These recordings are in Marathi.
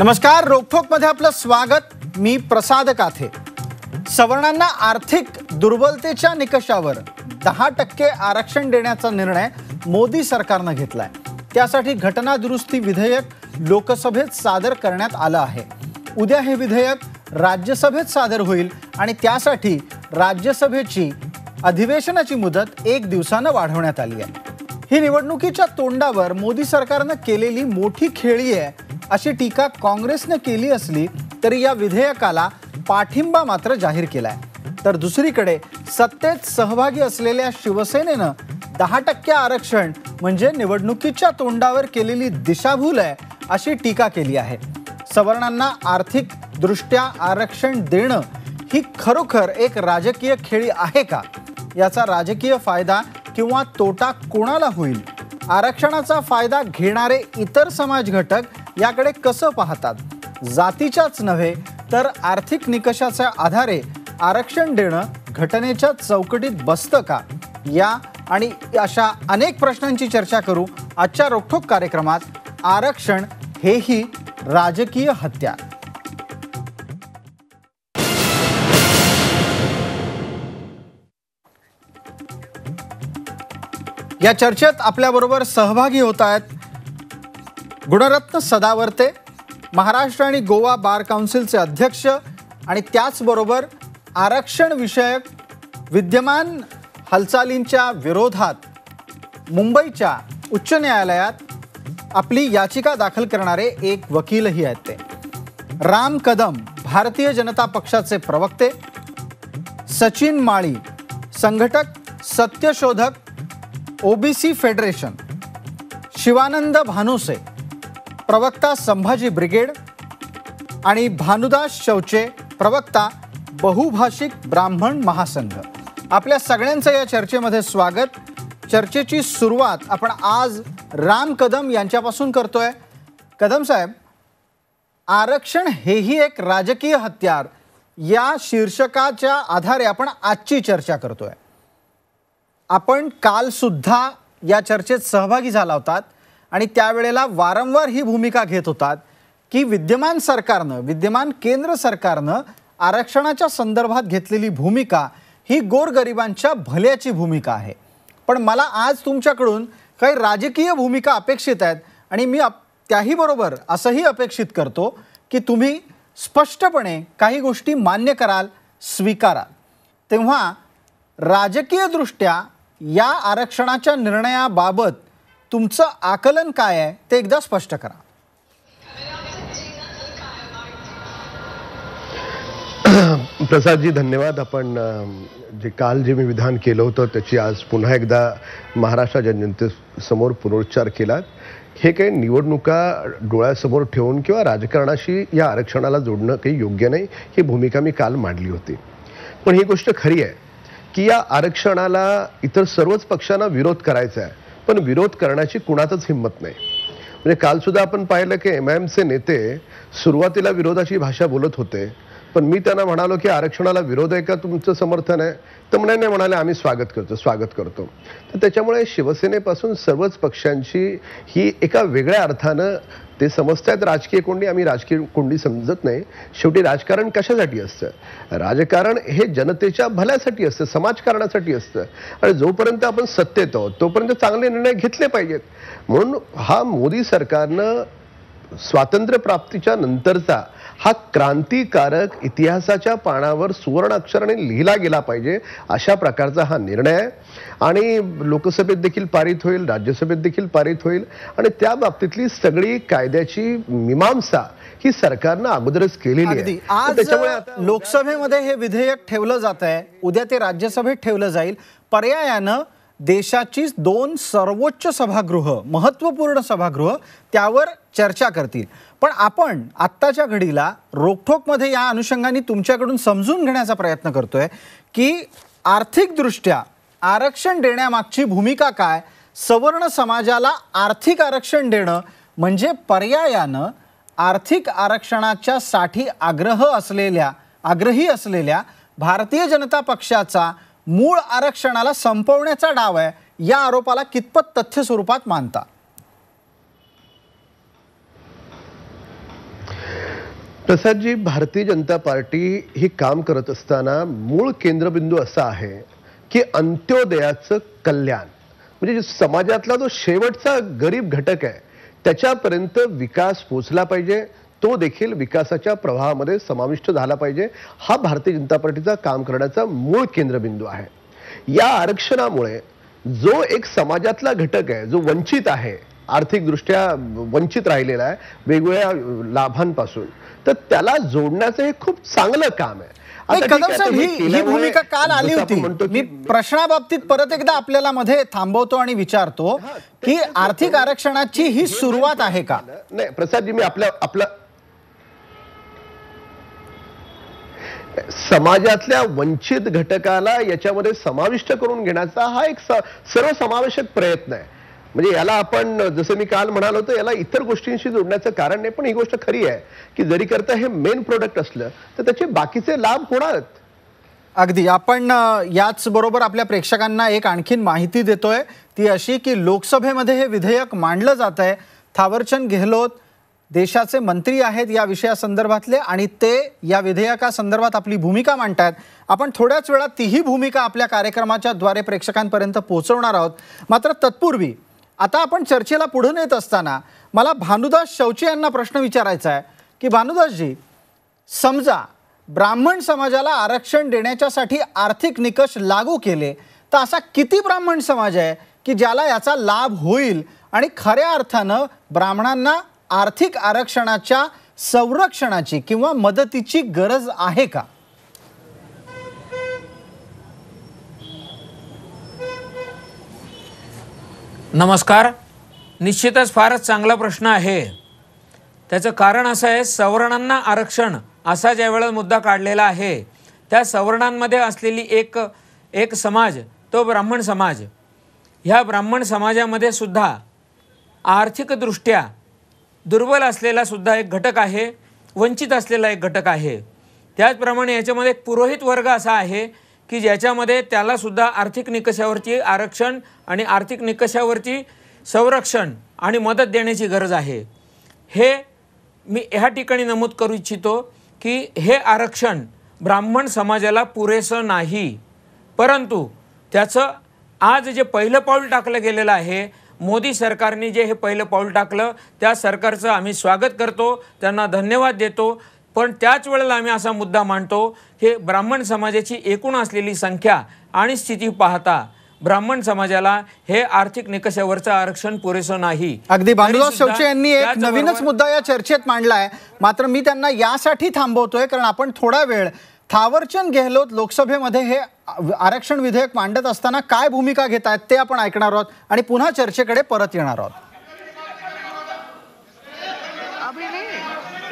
नमस्कार, रोकठोकमध्ये आपलं स्वागत। मी प्रसाद काथे। सवर्णांना आर्थिक दुर्बलतेच्या निकषावर 10% आरक्षण देण्याचा निर्णय मोदी सरकारने घेतलाय। त्यासाठी घटना दुरुस्ती विधेयक लोकसभेत सादर करण्यात आलं आहे। उद्या हे विधेयक राज्यसभेत सादर होईल आणि त्यासाठी राज्यसभेची अधिवेशनाची मुदत 1 दिवसाने वाढवण्यात आली आहे। ही निवडणुकीच्या तोंडावर मोदी सरकारने केलेली मोठी खेळी आहे अशी टीका काँग्रेसने केली असली तरी या विधेयकाला पाठिंबा मात्र जाहीर केलाय। तर दुसरीकडे सत्तेत सहभागी असलेल्या शिवसेनेने 10% आरक्षण म्हणजे निवडणुकीच्या तोंडावर केलेली दिशाभूल आहे अशी टीका केली आहे। सवर्णांना आर्थिक दृष्ट्या आरक्षण देणं ही खरोखर एक राजकीय खेळी आहे का? याचा राजकीय फायदा किंवा तोटा कोणाला होईल? आरक्षणाचा फायदा घेणारे इतर समाज घटक याकडे कसं पाहतात? जातीच्याच नव्हे तर आर्थिक निकषाच्या आधारे आरक्षण देणं घटनेच्या चौकटीत बसतं का? या आणि अशा अनेक प्रश्नांची चर्चा करू आजच्या रोकठोक कार्यक्रमात। आरक्षण हेही राजकीय हत्यार। या चर्चेत आपल्याबरोबर सहभागी होत आहेत गुणरत्न सदावर्ते, महाराष्ट्र आणि गोवा बार काउन्सिलचे अध्यक्ष आणि त्याचबरोबर आरक्षण विषयक विद्यमान हालचालींच्या विरोधात मुंबईच्या उच्च न्यायालयात आपली याचिका दाखल करणारे एक वकीलही आहेत। ते राम कदम, भारतीय जनता पक्षाचे प्रवक्ते, सचिन माळी, संघटक सत्यशोधक ओबीसी फेडरेशन, शिवानंद भानुसे, प्रवक्ता संभाजी ब्रिगेड आणि भानुदास शौचे, प्रवक्ता बहुभाषिक ब्राह्मण महासंघ। आपल्या सगळ्यांचं या चर्चेमध्ये स्वागत। चर्चेची सुरुवात आपण आज राम कदम यांच्यापासून करतोय। कदम साहेब, आरक्षण हेही एक राजकीय हत्यार या शीर्षकाच्या आधारे आपण आजची चर्चा करतोय। आपण काल सुद्धा या चर्चेत सहभागी झाला होतात आणि त्यावेळेला वारंवार ही भूमिका घेत होतात की विद्यमान केंद्र सरकारनं आरक्षणाच्या संदर्भात घेतलेली भूमिका ही गोरगरिबांच्या भल्याची भूमिका आहे। पण मला आज तुमच्याकडून काही राजकीय भूमिका अपेक्षित आहेत आणि मी त्याही बरोबर असंही अपेक्षित करतो की तुम्ही स्पष्टपणे काही गोष्टी मान्य कराल, स्वीकाराल। तेव्हा राजकीय दृष्ट्या या आरक्षणाच्या निर्णयाबाबत तुमचं आकलन काय आहे ते एकदा स्पष्ट करा। प्रसादजी, धन्यवाद। आपण काल जे मी विधान केलं होतं त्याची आज पुन्हा एकदा महाराष्ट्र जनतेसमोर पुनरुच्चार केला। हे काही निवडणुका डोळ्यासमोर ठेवून किंवा राजकारणाशी या आरक्षणाला जोडणं काही योग्य नाही, ही भूमिका मी काल मांडली होती। पण ही गोष्ट खरी आहे की या आरक्षणाला इतर सर्वच पक्षांना विरोध करायचा आहे, पण विरोध करण्याची कुणातच हिंमत नाही। म्हणजे काल सुद्धा आपण पाहिलं की एमआयएमचे नेते सुरुवातीला विरोधाची भाषा बोलत होते, पण मी त्यांना म्हणालो की आरक्षणाला विरोध आहे का, तुमचं समर्थन आहे? तर म्हणाले आम्ही स्वागत करतो। तर त्याच्यामुळे शिवसेनेपासून सर्वच पक्षांची ही एका वेगळ्या अर्थानं ते समजतात राजकीय कोंडी। आम्ही राजकीय कोंडी समजत नाही। शेवटी राजकारण कशासाठी असतं? राजकारण हे जनतेच्या भल्यासाठी असतं, समाजकारणासाठी असतं आणि जोपर्यंत आपण सत्तेत आहोत तोपर्यंत चांगले निर्णय घेतले पाहिजेत। म्हणून हा मोदी सरकारनं स्वातंत्र्य प्राप्तीच्या नंतरचा हा क्रांतिकारक इतिहासाच्या पानावर सुवर्ण अक्षराने लिहिला गेला पाहिजे अशा प्रकारचा हा निर्णय आहे आणि लोकसभेत देखील पारित होईल, राज्यसभेत देखील पारित होईल आणि त्या बाबतीतली सगळी कायद्याची मीमांसा ही सरकारनं अगोदरच केलेली आहे। त्याच्यामुळे लोकसभेमध्ये हे विधेयक ठेवलं जात आहे, उद्या ते राज्यसभेत ठेवलं जाईल। पर्यायानं देशाची 2 सर्वोच्च सभागृह, महत्त्वपूर्ण सभागृह त्यावर चर्चा करतील। पण आपण आत्ताच्या घडीला रोकठोकमध्ये या अनुषंगाने तुमच्याकडून समजून घेण्याचा प्रयत्न करतोय की आर्थिकदृष्ट्या आरक्षण देण्यामागची भूमिका काय? सवर्ण समाजाला आर्थिक आरक्षण देणं म्हणजे पर्यायानं आर्थिक आरक्षणाच्या साठी आग्रही असलेल्या भारतीय जनता पक्षाचा मूळ आरक्षणाला संपवण्याचा डाव आहे। या आरोपाला कितपत तथ्य स्वरूपात मानता? प्रसादजी, भारतीय जनता पार्टी ही काम करत असताना मूळ केंद्रबिंदू असा आहे की अंत्योदयाचं कल्याण, म्हणजे समाजातला जो शेवटचा गरीब घटक आहे त्याच्यापर्यंत विकास पोहोचला पाहिजे, तो देखील विकासाच्या प्रवाहामध्ये समाविष्ट झाला पाहिजे. हा भारतीय जनता पार्टीचा काम करण्याचा मूळ केंद्रबिंदू आहे. या आरक्षणामुळे जो एक समाजातला घटक आहे, जो वंचित आहे, आर्थिकदृष्ट्या वंचित राहिलेला आहे वेगवेगळ्या लाभांपासून, तर त्याला जोडण्याचं हे खूप चांगलं काम आहे. कदम साहेब, ही भूमिका काल आली होती. मी प्रश्नाबाबतीत परत एकदा आपल्याला मध्ये थांबवतो आणि विचारतो की आर्थिक आरक्षणाची ही सुरुवात आहे का? नाही प्रसादजी, मी आपल्या समाजातल्या वंचित घटकाला याच्यामध्ये समाविष्ट करून घेण्याचा हा एक सर्वसमावेशक प्रयत्न आहे. म्हणजे याला आपण, जसं मी काल म्हणालो होतो, याला इतर गोष्टींशी जोडण्याचं कारण नाही. पण ही गोष्ट खरी आहे की जरी करता हे मेन प्रोडक्ट असलं तर त्याचे बाकीचे लाभ होणार. अगदी. आपण याच बरोबर आपल्या प्रेक्षकांना एक आणखीन माहिती देतोय, ती अशी की लोकसभेमध्ये हे विधेयक मांडलं जात आहे. थावरचंद गेहलोत देशाचे मंत्री आहेत या विषयासंदर्भातले, आणि ते या विधेयकासंदर्भात आपली भूमिका मांडतायत. आपण थोड्याच वेळात तीही भूमिका आपल्या कार्यक्रमाच्या द्वारे प्रेक्षकांपर्यंत पोहोचवणार आहोत. मात्र तत्पूर्वी आता आपण चर्चेला पुढे नेत असताना मला भानुदास शौचे यांना प्रश्न विचारायचा आहे की भानुदासजी, समजा ब्राह्मण समाजाला आरक्षण देण्याच्यासाठी आर्थिक निकष लागू केले तर असा किती ब्राह्मण समाज आहे की ज्याला याचा लाभ होईल आणि खऱ्या अर्थानं ब्राह्मणांना आर्थिक आरक्षणाच्या संरक्षणाची किंवा मदतीची गरज आहे का? नमस्कार. निश्चितच फारच चांगला प्रश्न आहे. त्याचं कारण असं आहे, सवर्णांना आरक्षण असा ज्या वेळेला मुद्दा काढलेला आहे, त्या सवर्णांमध्ये असलेली एक समाज, तो ब्राह्मण समाज. ह्या ब्राह्मण समाजामध्ये सुद्धा आर्थिकदृष्ट्या दुर्बल असलेला सुद्धा एक घटक आहे, वंचित असलेला एक घटक आहे. त्याचप्रमाणे याच्यामध्ये एक पुरोहित वर्ग असा आहे की ज्याच्यामध्ये त्यालासुद्धा आर्थिक निकषावरची आरक्षण आणि आर्थिक निकषावरची संरक्षण आणि मदत देण्याची गरज आहे. हे मी ह्या ठिकाणी नमूद करू इच्छितो की हे आरक्षण ब्राह्मण समाजाला पुरेसं नाही, परंतु त्याचं आज जे पहिलं पाऊल टाकलं गेलेलं आहे, मोदी सरकारने जे हे पहिलं पाऊल टाकलं, त्या सरकारचं आम्ही स्वागत करतो, त्यांना धन्यवाद देतो. पण त्याच वेळेला आम्ही असा मुद्दा मांडतो की ब्राह्मण समाजाची एकूण असलेली संख्या आणि स्थिती पाहता ब्राह्मण समाजाला हे आर्थिक निकषावरचं आरक्षण पुरेसं नाही. अगदी. भानुदास शौचे यांनी एक नवीनच मुद्दा या चर्चेत मांडला आहे. मात्र मी त्यांना यासाठी थांबवतोय कारण आपण थोडा वेळ थावरचंद गेहलोत लोकसभेमध्ये हे आरक्षण विधेयक मांडत असताना काय भूमिका घेत आहेत ते आपण ऐकणार आहोत आणि पुन्हा चर्चेकडे परत येणार आहोत.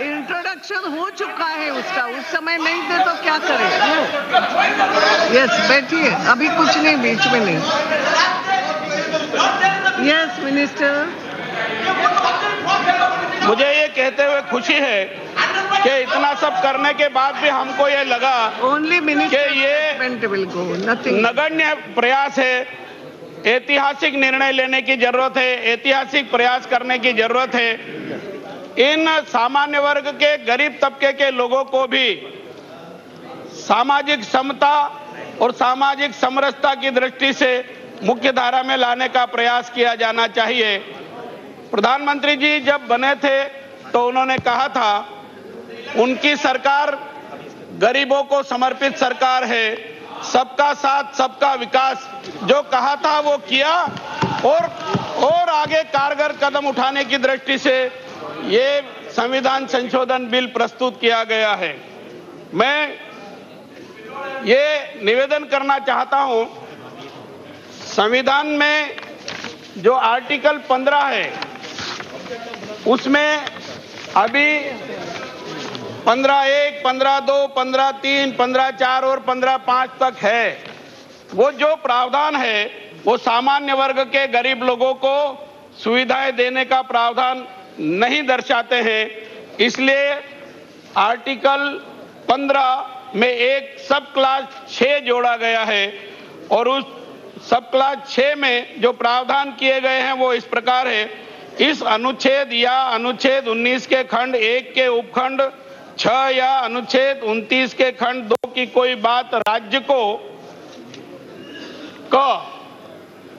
इंट्रोडक्शन हो चुका है उसका, उस समय नहीं थे तो क्या करें? यस, बैठिए, अभी कुछ नहीं, बीच में नहीं. Yes minister. मुझे ये कहते हुए खुशी है कि इतना सब करने के बाद भी हमको ये लगा ओनली मिनिस्टर कि ये नगण्य प्रयास है, ऐतिहासिक निर्णय लेने की जरूरत है, ऐतिहासिक प्रयास करने की जरूरत है. इन सामान्य वर्ग के गरीब तबके के लोगों को भी सामाजिक समता और सामाजिक समरसता की दृष्टि से मुख्य धारा में लाने का प्रयास किया जाना चाहिए. प्रधानमंत्री जी जब बने थे तो उन्होंने कहा था उनकी सरकार गरीबों को समर्पित सरकार है, सबका साथ सबका विकास, जो कहा था वो किया और आगे कारगर कदम उठाने की दृष्टि से ये संविधान संशोधन बिल प्रस्तुत किया गया है. मैं ये निवेदन करना चाहता हूं, संविधान में जो आर्टिकल 15 है उसमें अभी 15(1), 15(2), 15(3), 15(4) और 15(5) तक है. वो जो प्रावधान है वो सामान्य वर्ग के गरीब लोगों को सुविधाएं देने का प्रावधान नहीं दर्शाते हैं. इसलिए आर्टिकल 15 में एक सब क्लास 6 जोड़ा गया है और उस सब क्लास 6 में जो प्रावधान किए गए हैं वो इस प्रकार है. इस अनुच्छेद या अनुच्छेद 19 के खंड 1 के उपखंड 6 या अनुच्छेद 29 के खंड 2 की कोई बात राज्य को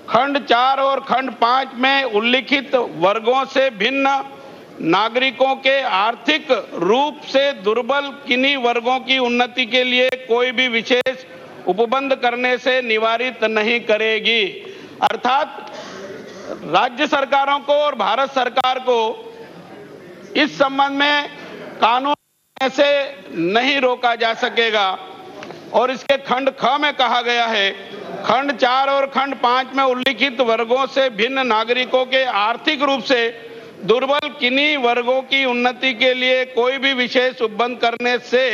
खंड 4 और खंड 5 में उल्लिखित वर्गों से भिन्न नागरिकों के आर्थिक रूप से दुर्बल किन्हीं वर्गों की उन्नति के लिए कोई भी विशेष उपबंध करने से निवारित नहीं करेगी। अर्थात राज्य सरकारों को और भारत सरकार को इस संबंध में कानून से नहीं रोका जा सकेगा। और इसके खंड ख में कहा गया है, खंड 4 और खंड 5 में उल्लिखित वर्गों से भिन्न नागरिकों के आर्थिक रूप से दुर्बल किन्हीं वर्गों की उन्नति के लिए कोई भी विशेष उपबंध करने से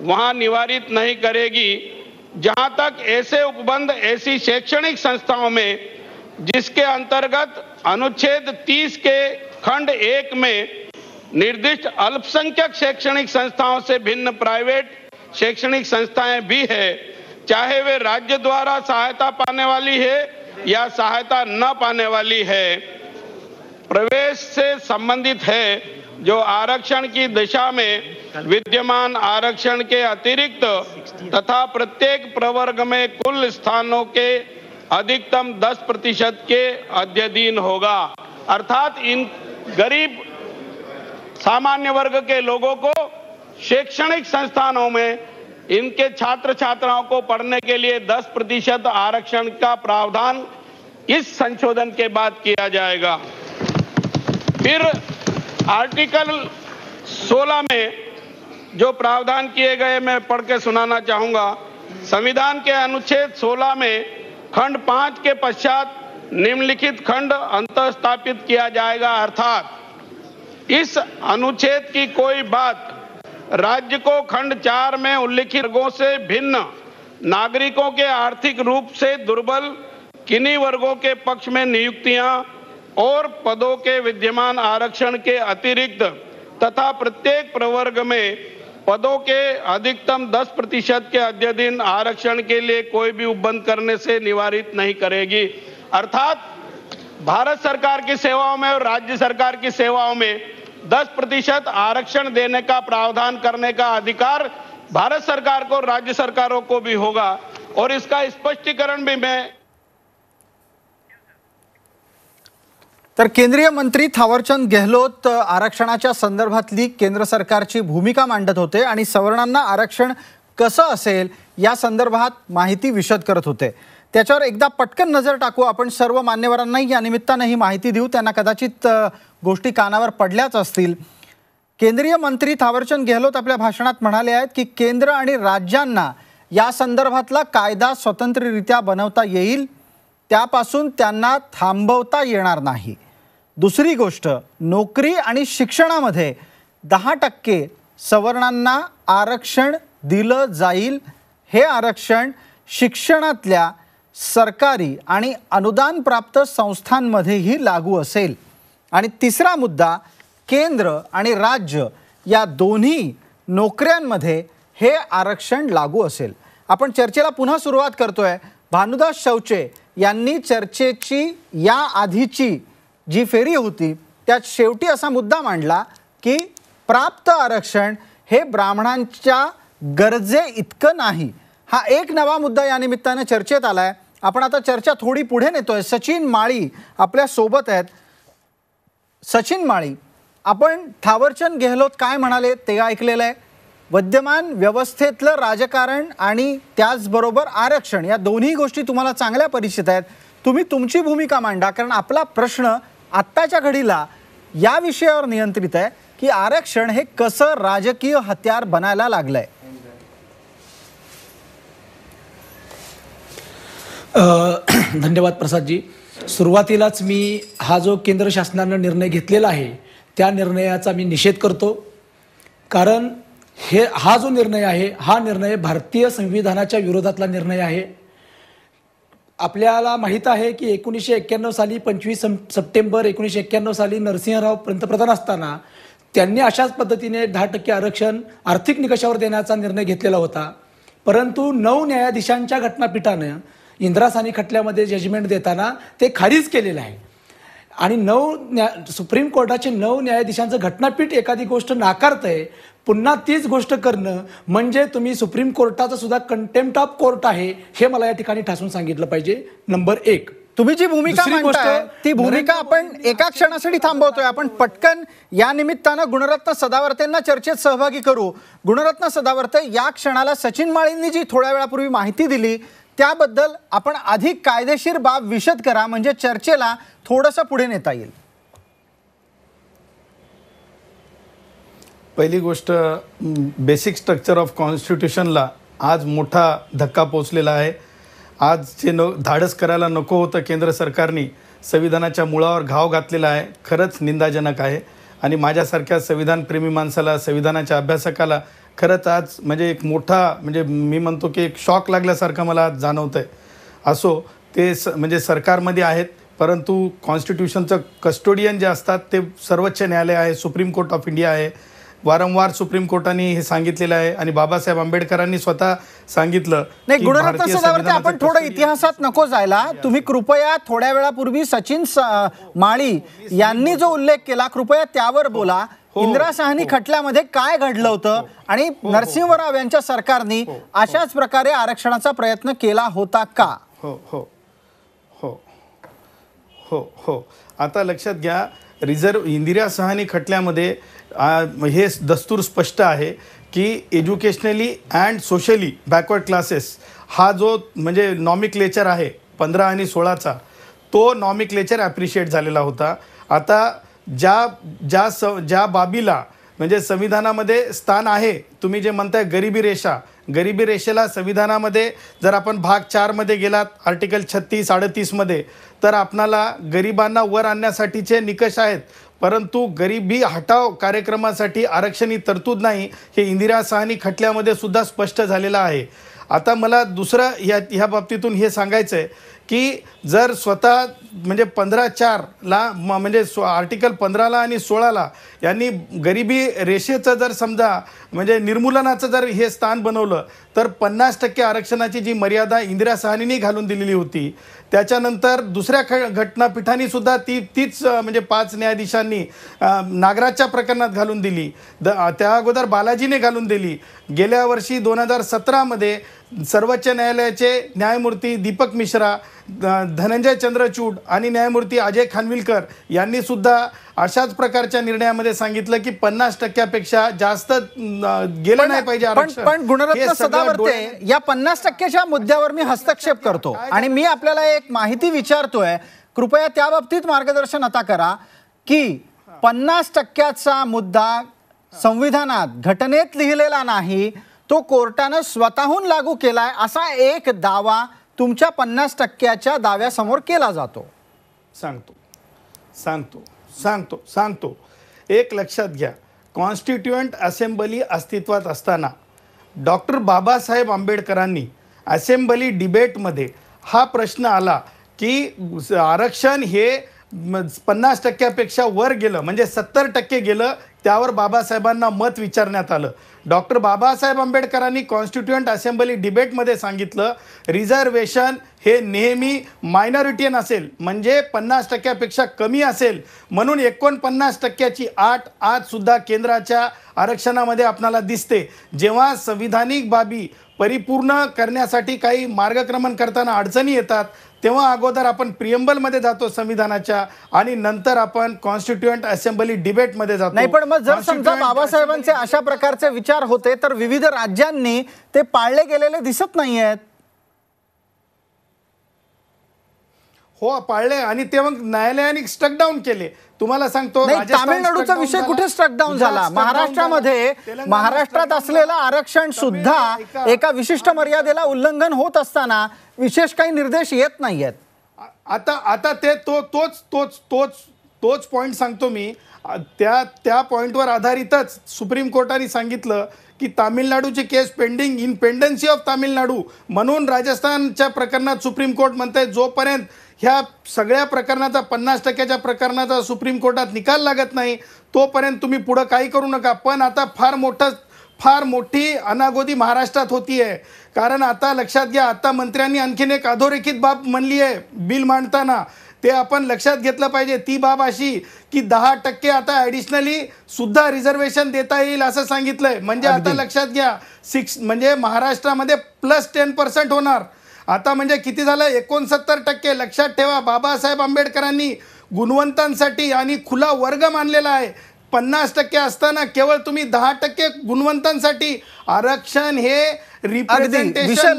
वहां निवारित नहीं करेगी। जहां तक ऐसे उपबंध ऐसी शैक्षणिक संस्थाओं में जिसके अंतर्गत अनुच्छेद 30 के खंड 1 में निर्दिष्ट अल्पसंख्यक शैक्षणिक संस्थाओं से भिन्न प्राइवेट शैक्षणिक संस्थाएं भी है, चाहे वे राज्य द्वारा सहायता पाने वाली है या सहायता न पाने वाली है, प्रवेश से संबंधित है, जो आरक्षण की दिशा में विद्यमान आरक्षण के अतिरिक्त तथा प्रत्येक प्रवर्ग में कुल स्थानों के अधिकतम 10% के अध्ययन होगा। अर्थात इन गरीब सामान्य वर्ग के लोगों को शैक्षणिक संस्थानों में इनके छात्र छात्राओं को पढ़ने के लिए 10% आरक्षण का प्रावधान इस संशोधन के बाद किया जाएगा। फिर आर्टिकल 16 में जो प्रावधान किए गए मैं पढ़ के सुनाना चाहूंगा। संविधान के अनुच्छेद 16 में खंड 5 के पश्चात निम्नलिखित खंड अंतःस्थापित किया जाएगा। अर्थात इस अनुच्छेद की कोई बात राज्य को खंड 4 में उल्लिखित वर्गों से भिन्न नागरिकों के आर्थिक रूप से दुर्बल किन्हीं वर्गों के पक्ष में नियुक्तियां और पदों के विद्यमान आरक्षण के अतिरिक्त तथा प्रत्येक प्रवर्ग में पदों के अधिकतम 10% के अध्ययन आरक्षण के लिए कोई भी उपबंध करने से निवारित नहीं करेगी। अर्थात भारत सरकार की सेवाओं में और राज्य सरकार की सेवाओं में 10% आरक्षण देने का प्रावधान करने का अधिकार भारत सरकार को, राज्य सरकारों को भी होगा। और इसका स्पष्टीकरण भी मैं तर केंद्रीय मंत्री थावरचंद गेहलोत आरक्षणाच्या संदर्भातली केंद्र सरकारची भूमिका मांडत होते आणि सवर्णांना आरक्षण कसं असेल या संदर्भात माहिती विशद करत होते। त्याच्यावर एकदा पटकन नजर टाकू आपण। सर्व मान्यवरांनाही या निमित्ताने ही माहिती देऊ, त्यांना कदाचित गोष्टी कानावर पडल्याच असतील। केंद्रीय मंत्री थावरचंद गेहलोत आपल्या भाषणात म्हणाले आहेत की केंद्र आणि राज्यांना या संदर्भातला कायदा स्वतंत्ररित्या बनवता येईल, त्यापासून त्यांना थांबवता येणार नाही। दुसरी गोष्ट, नोकरी आणि शिक्षणामध्ये 10% सवर्णांना आरक्षण दिलं जाईल। हे आरक्षण शिक्षणातल्या सरकारी आणि अनुदान प्राप्त संस्थांमध्येही लागू असेल। आणि तिसरा मुद्दा, केंद्र आणि राज्य या दोन्ही नोकऱ्यांमध्ये हे आरक्षण लागू असेल। आपण चर्चेला पुन्हा सुरुवात करतोय। भानुदास शौचे यांनी चर्चेची या आधीची जी फेरी होती त्यात शेवटी असा मुद्दा मांडला की प्राप्त आरक्षण हे ब्राह्मणांच्या गरजे इतकं नाही। हा एक नवा मुद्दा या निमित्ताने चर्चेत आलाय। आपण आता चर्चा थोडी पुढे नेतोय। सचिन माळी आपल्या सोबत आहेत। सचिन माळी, आपण थावरचंद गेहलोत काय म्हणाले ते ऐकलेलं आहे। विद्यमान व्यवस्थेतलं राजकारण आणि त्याचबरोबर आरक्षण या दोन्ही गोष्टी तुम्हाला चांगल्या परिचित आहेत। तुम्ही तुमची भूमिका मांडा, कारण आपला प्रश्न आत्ताच्या घडीला या विषयावर नियंत्रित आहे की आरक्षण हे कसं राजकीय हत्यार बनायला लागलंय। धन्यवाद प्रसादजी। सुरुवातीलाच मी हा जो केंद्र शासनाने निर्णय घेतलेला आहे त्या निर्णयाचा मी निषेध करतो, कारण हा जो निर्णय आहे हा निर्णय भारतीय संविधानाच्या विरोधातला निर्णय आहे। आपल्याला माहित आहे की 1991 साली 25 सप्टेंबर 1991 साली नरसिंहराव पंतप्रधान असताना त्यांनी अशाच पद्धतीने 10% आरक्षण आर्थिक निकषावर देण्याचा निर्णय घेतलेला होता। परंतु 9 न्यायाधीशांच्या घटनापीठाने इंदिरा सानी खटल्यामध्ये जजमेंट देताना ते खारिज केलेलं आहे। आणि सुप्रीम कोर्टाचे 9 न्यायाधीशांचं घटनापीठ एखादी गोष्ट नाकारतंय, पुन्हा तीच गोष्ट करणं म्हणजे तुम्ही सुप्रीम कोर्टाचं सुद्धा कंटेम्प्ट ऑफ कोर्ट आहे, हे मला या ठिकाणी ठासून सांगितलं पाहिजे. नंबर 1. तुम्ही जी भूमिका दुसरी गोष्ट, मांडताय ती भूमिका आपण एका क्षणासाठी थांबवतोय. आपण पटकन या निमित्तानं गुणरत्न सदावर्तेंना चर्चेत सहभागी करू. गुणरत्न सदावर्ते, या क्षणाला सचिन माळींनी जी थोड्या वेळापूर्वी माहिती दिली त्याबद्दल आपण अधिक कायदेशीर बाब विशद करा, म्हणजे चर्चेला थोडंसं पुढे नेता येईल. पहिली गोष्ट, बेसिक स्ट्रक्चर ऑफ कॉन्स्टिट्यूशनला आज मोठा धक्का पोचलेला आहे. आज जे धाडस करायला नको होतं केंद्र सरकारने संविधानाच्या मुळावर घाव घातलेला आहे, खरंच निंदाजनक आहे. आणि माझ्यासारख्या संविधानप्रेमी माणसाला, संविधानाच्या अभ्यासकाला खरंच आज म्हणजे एक मोठा, म्हणजे मी म्हणतो की एक शॉक लागल्यासारखं मला आज जाणवतं आहे. असो, ते म्हणजे सरकारमध्ये आहेत, परंतु कॉन्स्टिट्यूशनचं कस्टोडियन जे असतात ते सर्वोच्च न्यायालय आहे, सुप्रीम कोर्ट ऑफ इंडिया आहे. वारंवार सुप्रीम कोर्टाने हे सांगितलेलं आहे आणि बाबासाहेब आंबेडकरांनी स्वतः सांगितलं. नाही, गुणरत्न सदावर्ते, आपण थोडं इतिहासात नको जायला. तुम्ही कृपया थोड्या वेळापूर्वी सचिन माळी यांनी जो उल्लेख केला, कृपया त्यावर बोला. इंदिरा साहनी खटल्यामध्ये काय घडलं होतं आणि नरसिंह राव यांच्या सरकारने अशाच प्रकारे आरक्षणाचा प्रयत्न केला होता का? हो हो हो हो हो आता लक्षात घ्या, इंदिरा साहनी खटल्यामध्ये हे दस्तूर स्पष्ट आहे की educationally and socially backward classes हा जो म्हणजे नॉमिक्लेचर आहे 15 आणि 16चा, तो नॉमिक्लेचर ॲप्रिशिएट झालेला होता. आता ज्या बाबीला म्हणजे संविधानामध्ये स्थान आहे, तुम्ही जे म्हणताय गरिबी रेषेला संविधानामध्ये जर आपण भाग 4 मध्ये गेलात, आर्टिकल 36-38 मध्ये, तर आपणाला गरिबांना वर आणण्यासाठीचे निकष आहेत, परंतु गरिबी हटाव कार्यक्रमासाठी आरक्षण ही तरतूद नाही. हे इंदिरा साहनी खटल्यामध्ये सुद्धा स्पष्ट झालेलं आहे. आता मला दुसरं ह्या बाबतीतून हे सांगायचं आहे की जर स्वतः म्हणजे 15-4ला म्हणजे आर्टिकल 15ला आणि 16ला यांनी गरिबी रेषेचं जर समजा म्हणजे निर्मूलनाचं जर हे स्थान बनवलं, तर 50% आरक्षणाची जी मर्यादा इंदिरा साहनीने घालून दिलेली होती, त्याच्यानंतर दुसऱ्या घटनापीठांनी सुद्धा तीच म्हणजे 5 न्यायाधीशांनी नागराजच्या प्रकरणात घालून दिली, त्या अगोदर बालाजीने घालून दिली. गेल्या वर्षी 2017मध्ये सर्वोच्च न्यायालयाचे न्यायमूर्ती दीपक मिश्रा, धनंजय चंद्रचूड आणि न्यायमूर्ती अजय खानविलकर यांनी सुद्धा अशाच प्रकारच्या निर्णयामध्ये सांगितलं की 50%पेक्षा जास्त गेलं नाही पाहिजे आरक्षण. पण गुणरत्न सदावर्ते, या 50%च्या मुद्द्यावर मी हस्तक्षेप करतो आणि मी आपल्याला एक माहिती विचारतोय, कृपया त्या बाबतीत मार्गदर्शन आता करा की 50%चा मुद्दा संविधानात घटनेत लिहिलेला नाही, तो कोर्टानं स्वतःहून लागू केलाय असा एक दावा तुमच्या 50%च्या दाव्यासमोर केला जातो. सांगतो एक लक्षात घ्या, कॉन्स्टिट्युएंट असेंब्ली अस्तित्वात असताना डॉक्टर बाबासाहेब आंबेडकरांनी असेंब्ली डिबेटमध्ये हा प्रश्न आला की आरक्षण हे 50%पेक्षा वर गेलं म्हणजे 70% गेलं, त्यावर बाबासाहेबांना मत विचारण्यात आलं. डॉक्टर बाबासाहेब आंबेडकरांनी कॉन्स्टिट्युएंट असेंब्ली डिबेटमध्ये सांगितलं, रिझर्वेशन हे नेहमी मायनॉरिटीयन असेल म्हणजे 50%पेक्षा कमी असेल, म्हणून 49%ची आट आज सुद्धा केंद्राच्या आरक्षणामध्ये आपल्याला दिसते. जेव्हा संविधानिक बाबी परिपूर्ण करण्यासाठी काही मार्गक्रमण करताना अडचणी येतात, तेव्हा अगोदर आपण प्रिएम्बलमध्ये जातो संविधानाच्या आणि नंतर आपण कॉन्स्टिट्युएंट असेंब्ली डिबेटमध्ये जातो. नाही, पण मग जर समजा बाबासाहेबांचे अशा प्रकारचे विचार होते तर विविध राज्यांनी ते पाळले गेलेले दिसत नाहीयेत. हो, पाळले आणि ते मग न्यायालयाने स्ट्रक डाऊन केले. तुम्हाला सांगतो, तामिळनाडूचा विषय कुठे स्ट्रक डाऊन झाला? महाराष्ट्रात असलेलं आरक्षण सुद्धा एका विशिष्ट मर्यादेला उल्लंघन होत असताना विशेष काही निर्देश येत नाहीयेत. आता ते तोच पॉइंट सांगतो मी. त्या पॉइंटवर आधारितच सुप्रीम कोर्टाने सांगितलं की तामिळनाडूची case pending in pendency of Tamil Nadu, म्हणून राजस्थानच्या प्रकरणात सुप्रीम कोर्ट म्हणतंय जोपर्यंत ह्या सगळ्या प्रकरणाचा 50%च्या प्रकरणाचा सुप्रीम कोर्टात निकाल लागत नाही तोपर्यंत तुम्ही पुढं काही करू नका. पण आता फार मोठी अनागोदी महाराष्ट्रात होती आहे. कारण आता लक्षात घ्या, आता मंत्र्यांनी आणखीन एक अधोरेखित बाब म्हणली आहे बिल मांडताना. ते आपण लक्षात घेतलं पाहिजे. ती बाब अशी की 10% आता ॲडिशनली सुद्धा रिझर्वेशन देता येईल असं सांगितलंय. म्हणजे आता लक्षात घ्या, म्हणजे महाराष्ट्रामध्ये +10% होणार. आता म्हणजे किती झालं, 69%. लक्षात ठेवा, बाबासाहेब आंबेडकरांनी गुणवंतांसाठी आणि खुला वर्ग मानलेला आहे. 50% असताना केवळ तुम्ही 10% गुणवंतांसाठी. आरक्षण हे विषय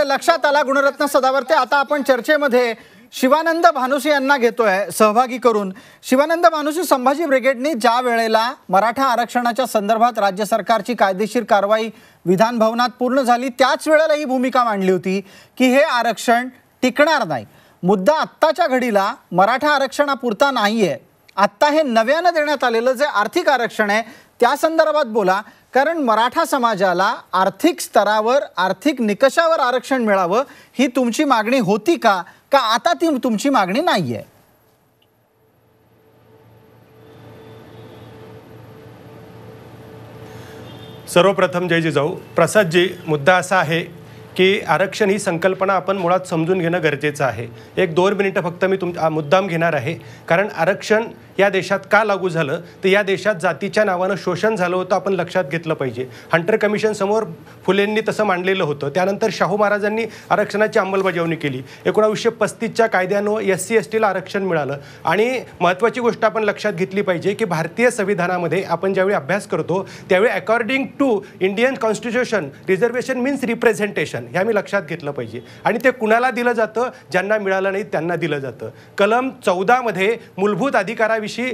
लक्षात आला गुणरत्न सदावर्ते. आता आपण चर्चेमध्ये शिवानंद भानुसे यांना घेतोय सहभागी करून. शिवानंद भानुसे, संभाजी ब्रिगेडने ज्या वेळेला मराठा आरक्षणाच्या संदर्भात राज्य सरकारची कायदेशीर कारवाई विधान भवनात पूर्ण झाली त्याच वेळेला ही भूमिका मांडली होती की हे आरक्षण टिकणार नाही. मुद्दा आत्ताच्या घडीला मराठा आरक्षणापुरता नाहीये. आत्ता हे नव्यानं देण्यात आलेलं जे आर्थिक आरक्षण आहे त्या संदर्भात बोला, कारण मराठा समाजाला आर्थिक स्तरावर आर्थिक निकषावर आरक्षण मिळावं ही तुमची मागणी होती का आता ती तुमची मागणी नाहीये? सर्वप्रथम जय जिजाऊ. प्रसादजी, मुद्दा असा आहे की आरक्षण ही संकल्पना आपण मुळात समजून घेणं गरजेचं आहे. 1-2 मिनिटं फक्त मी मुद्दाम घेणार आहे. कारण आरक्षण या देशात का लागू झालं तर या देशात जातीच्या नावानं शोषण झालं होतं, आपण लक्षात घेतलं पाहिजे. हंटर कमिशन समोर फुलेंनी तसं मांडलेलं होतं. त्यानंतर शाहू महाराजांनी आरक्षणाची अंमलबजावणी केली. 1935च्या कायद्यानं SC-STला आरक्षण मिळालं. आणि महत्त्वाची गोष्ट आपण लक्षात घेतली पाहिजे की भारतीय संविधानामध्ये आपण ज्यावेळी अभ्यास करतो त्यावेळी according to Indian constitution reservation means representation हे आम्ही लक्षात घेतलं पाहिजे. आणि ते कुणाला दिलं जातं? ज्यांना मिळालं नाही त्यांना दिलं जातं. कलम 14 मध्ये मूलभूत अधिकाराविषयी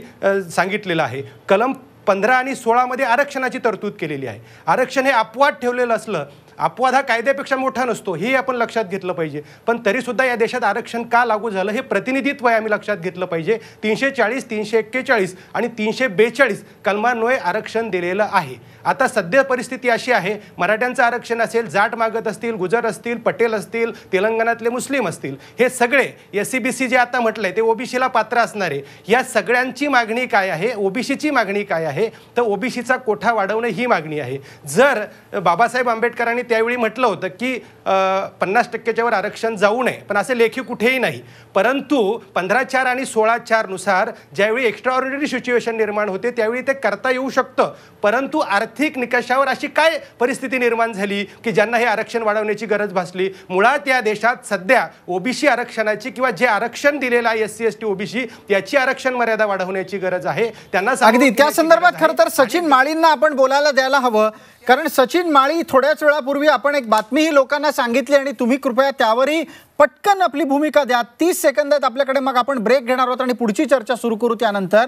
सांगितलेलं आहे. कलम 15 आणि 16 मध्ये आरक्षणाची तरतूद केलेली आहे. आरक्षण हे अपवाद ठेवलेलं असलं, अपवाद हा कायद्यापेक्षा मोठा नसतो हे आपण लक्षात घेतलं पाहिजे. पण तरीसुद्धा या देशात आरक्षण का लागू झालं हे प्रतिनिधित्व आहे आम्ही लक्षात घेतलं पाहिजे. 340, 341 आणि 342 कलमान्वये आरक्षण दिलेलं आहे. आता सध्या परिस्थिती अशी आहे, मराठ्यांचं आरक्षण असेल, जाट मागत असतील, गुजर असतील, पटेल असतील, तेलंगणातले मुस्लिम असतील, हे सगळे SC-BC जे आता म्हटलंय ते OBCला पात्र असणारे, या सगळ्यांची मागणी काय आहे? OBCची मागणी काय आहे? तर OBCचा कोठा वाढवणं ही मागणी आहे. जर बाबासाहेब आंबेडकरांनी त्यावेळी म्हटलं होतं की 50%च्या वर आरक्षण जाऊ नये, पण असे लेखी कुठेही नाही. परंतु 15(4) आणि 16(4) नुसार ज्यावेळी एक्स्ट्राऑर्डिनरी सिच्युएशन निर्माण होते त्यावेळी ते करता येऊ शकतं. परंतु आर्थिक निकषावर अशी काय परिस्थिती निर्माण झाली की ज्यांना हे आरक्षण वाढवण्याची गरज भासली? मुळात या देशात सध्या OBC आरक्षणाची किंवा जे आरक्षण दिलेलं आहे SC-ST OBC याची आरक्षण मर्यादा वाढवण्याची गरज आहे. त्यांना अगदी त्या संदर्भात खरं तर सचिन माळींना आपण बोलायला द्यायला हवं, कारण सचिन माळी थोड्याच वेळापूर्वी आपण एक बातमीही लोकांना सांगितली आणि तुम्ही कृपया त्यावरही पटकन आपली भूमिका द्या. 30 सेकंदात आपल्याकडे, मग आपण ब्रेक घेणार आहोत आणि पुढची चर्चा सुरू करू. त्यानंतर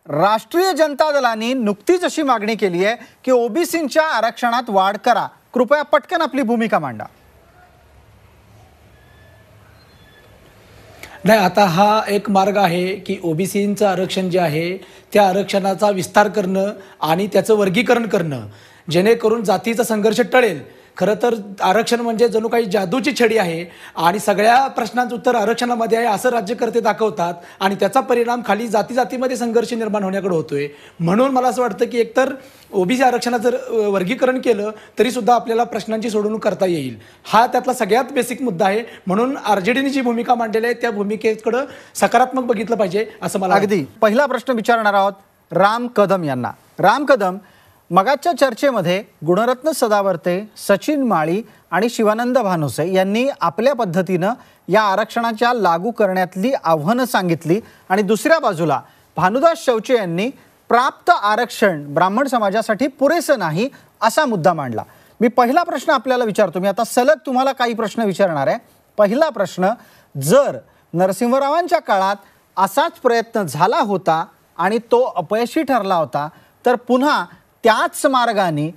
राष्ट्रीय जनता दलाने नुकतीच अशी मागणी केली आहे की OBCच्या आरक्षणात वाढ करा. कृपया पटकन आपली भूमिका मांडा. नाही, आता हा एक मार्ग आहे की OBCचं आरक्षण जे आहे त्या आरक्षणाचा विस्तार करणं आणि त्याचं वर्गीकरण करणं, जेणेकरून जातीचा संघर्ष टळेल. खरं तर आरक्षण म्हणजे जणू काही जादूची छडी आहे आणि सगळ्या प्रश्नांचं उत्तर आरक्षणामध्ये आहे असं राज्यकर्ते दाखवतात आणि त्याचा परिणाम खाली जातीमध्ये संघर्ष निर्माण होण्याकडे होतोय. म्हणून मला असं वाटतं की एकतर OBC आरक्षणाचं जर वर्गीकरण केलं तरी सुद्धा आपल्याला प्रश्नांची सोडवणूक करता येईल. हा त्यातला सगळ्यात बेसिक मुद्दा आहे. म्हणून RJDने जी भूमिका मांडलेली आहे त्या भूमिकेकडे सकारात्मक बघितलं पाहिजे असं मला अगदी. पहिला प्रश्न विचारणार आहोत राम कदम यांना. राम कदम, मगाच्या चर्चेमध्ये गुणरत्न सदावर्ते, सचिन माळी आणि शिवानंद भानुसे यांनी आपल्या पद्धतीनं या आरक्षणाच्या लागू करण्यातली आव्हानं सांगितली आणि दुसऱ्या बाजूला भानुदास शौचे यांनी प्राप्त आरक्षण ब्राह्मण समाजासाठी पुरेसं नाही असा मुद्दा मांडला. मी पहिला प्रश्न आपल्याला विचारतो. मी आता सलग तुम्हाला काही प्रश्न विचारणार आहे. पहिला प्रश्न, जर नरसिंहरावांच्या काळात असाच प्रयत्न झाला होता आणि तो अपयशी ठरला होता तर पुन्हा त्याच मार्गाने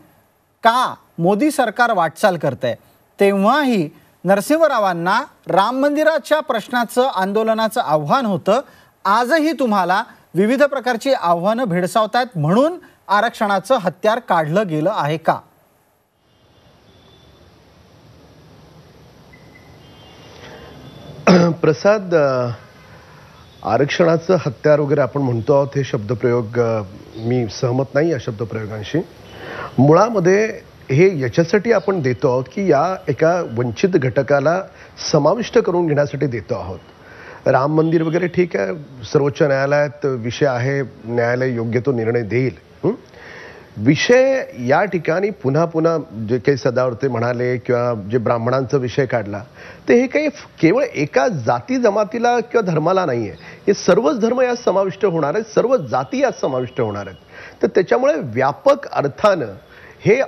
का मोदी सरकार वाटचाल करतंय? तेव्हाही नरसिंहरावांना राम मंदिराच्या प्रश्नाचं आंदोलनाचं आव्हान होतं. आजही तुम्हाला विविध प्रकारची आव्हानं भेडसावतात म्हणून आरक्षणाचं हत्यार काढलं गेलं आहे का? प्रसाद, आरक्षणाचं हत्यार वगैरे आपण म्हणतो आहोत हे शब्दप्रयोग मी सहमत नाही या शब्दप्रयोगांशी. मुळामध्ये हे याच्यासाठी आपण देतो आहोत की या एका वंचित घटकाला समाविष्ट करून घेण्यासाठी देतो आहोत. राम मंदिर वगैरे ठीक आहे, सर्वोच्च न्यायालयात विषय आहे, न्यायालय योग्य तो निर्णय देईल. विषय या ठिकाणी पुन्हा पुन्हा जे काही सदावर्ते म्हणाले किंवा जे ब्राह्मणांचा विषय काढला, ते हे काही केवळ एका जाती जमातीला किंवा धर्माला नाही आहे, हे सर्वच धर्म यात समाविष्ट होणार आहेत, सर्व जाती यात समाविष्ट होणार आहेत. तर त्याच्यामुळे व्यापक अर्थानं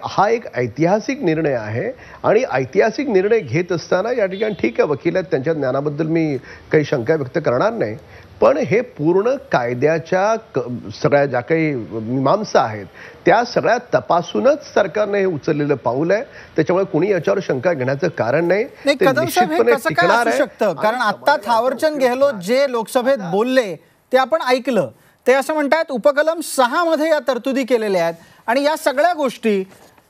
हा एक ऐतिहासिक निर्णय आहे आणि ऐतिहासिक निर्णय घेत असताना या ठिकाणी ठीक आहे, वकील आहेत, त्यांच्या ज्ञानाबद्दल मी काही शंका व्यक्त करणार नाही, पण हे पूर्ण कायद्याच्या सगळ्या ज्या काही मीमांसा आहेत त्या सगळ्या तपासूनच सरकारने हे उचललेलं पाऊल आहे. त्याच्यामुळे कोणी याच्यावर शंका घेण्याचं कारण नाही. कदम साहेब, हे कसं काय असू शकतं? कारण आता थावरचंद गेहलोत जे लोकसभेत बोलले ते आपण ऐकलं. ते असं म्हणतात उपकलम 6 मध्ये या तरतुदी केलेल्या आहेत आणि या सगळ्या गोष्टी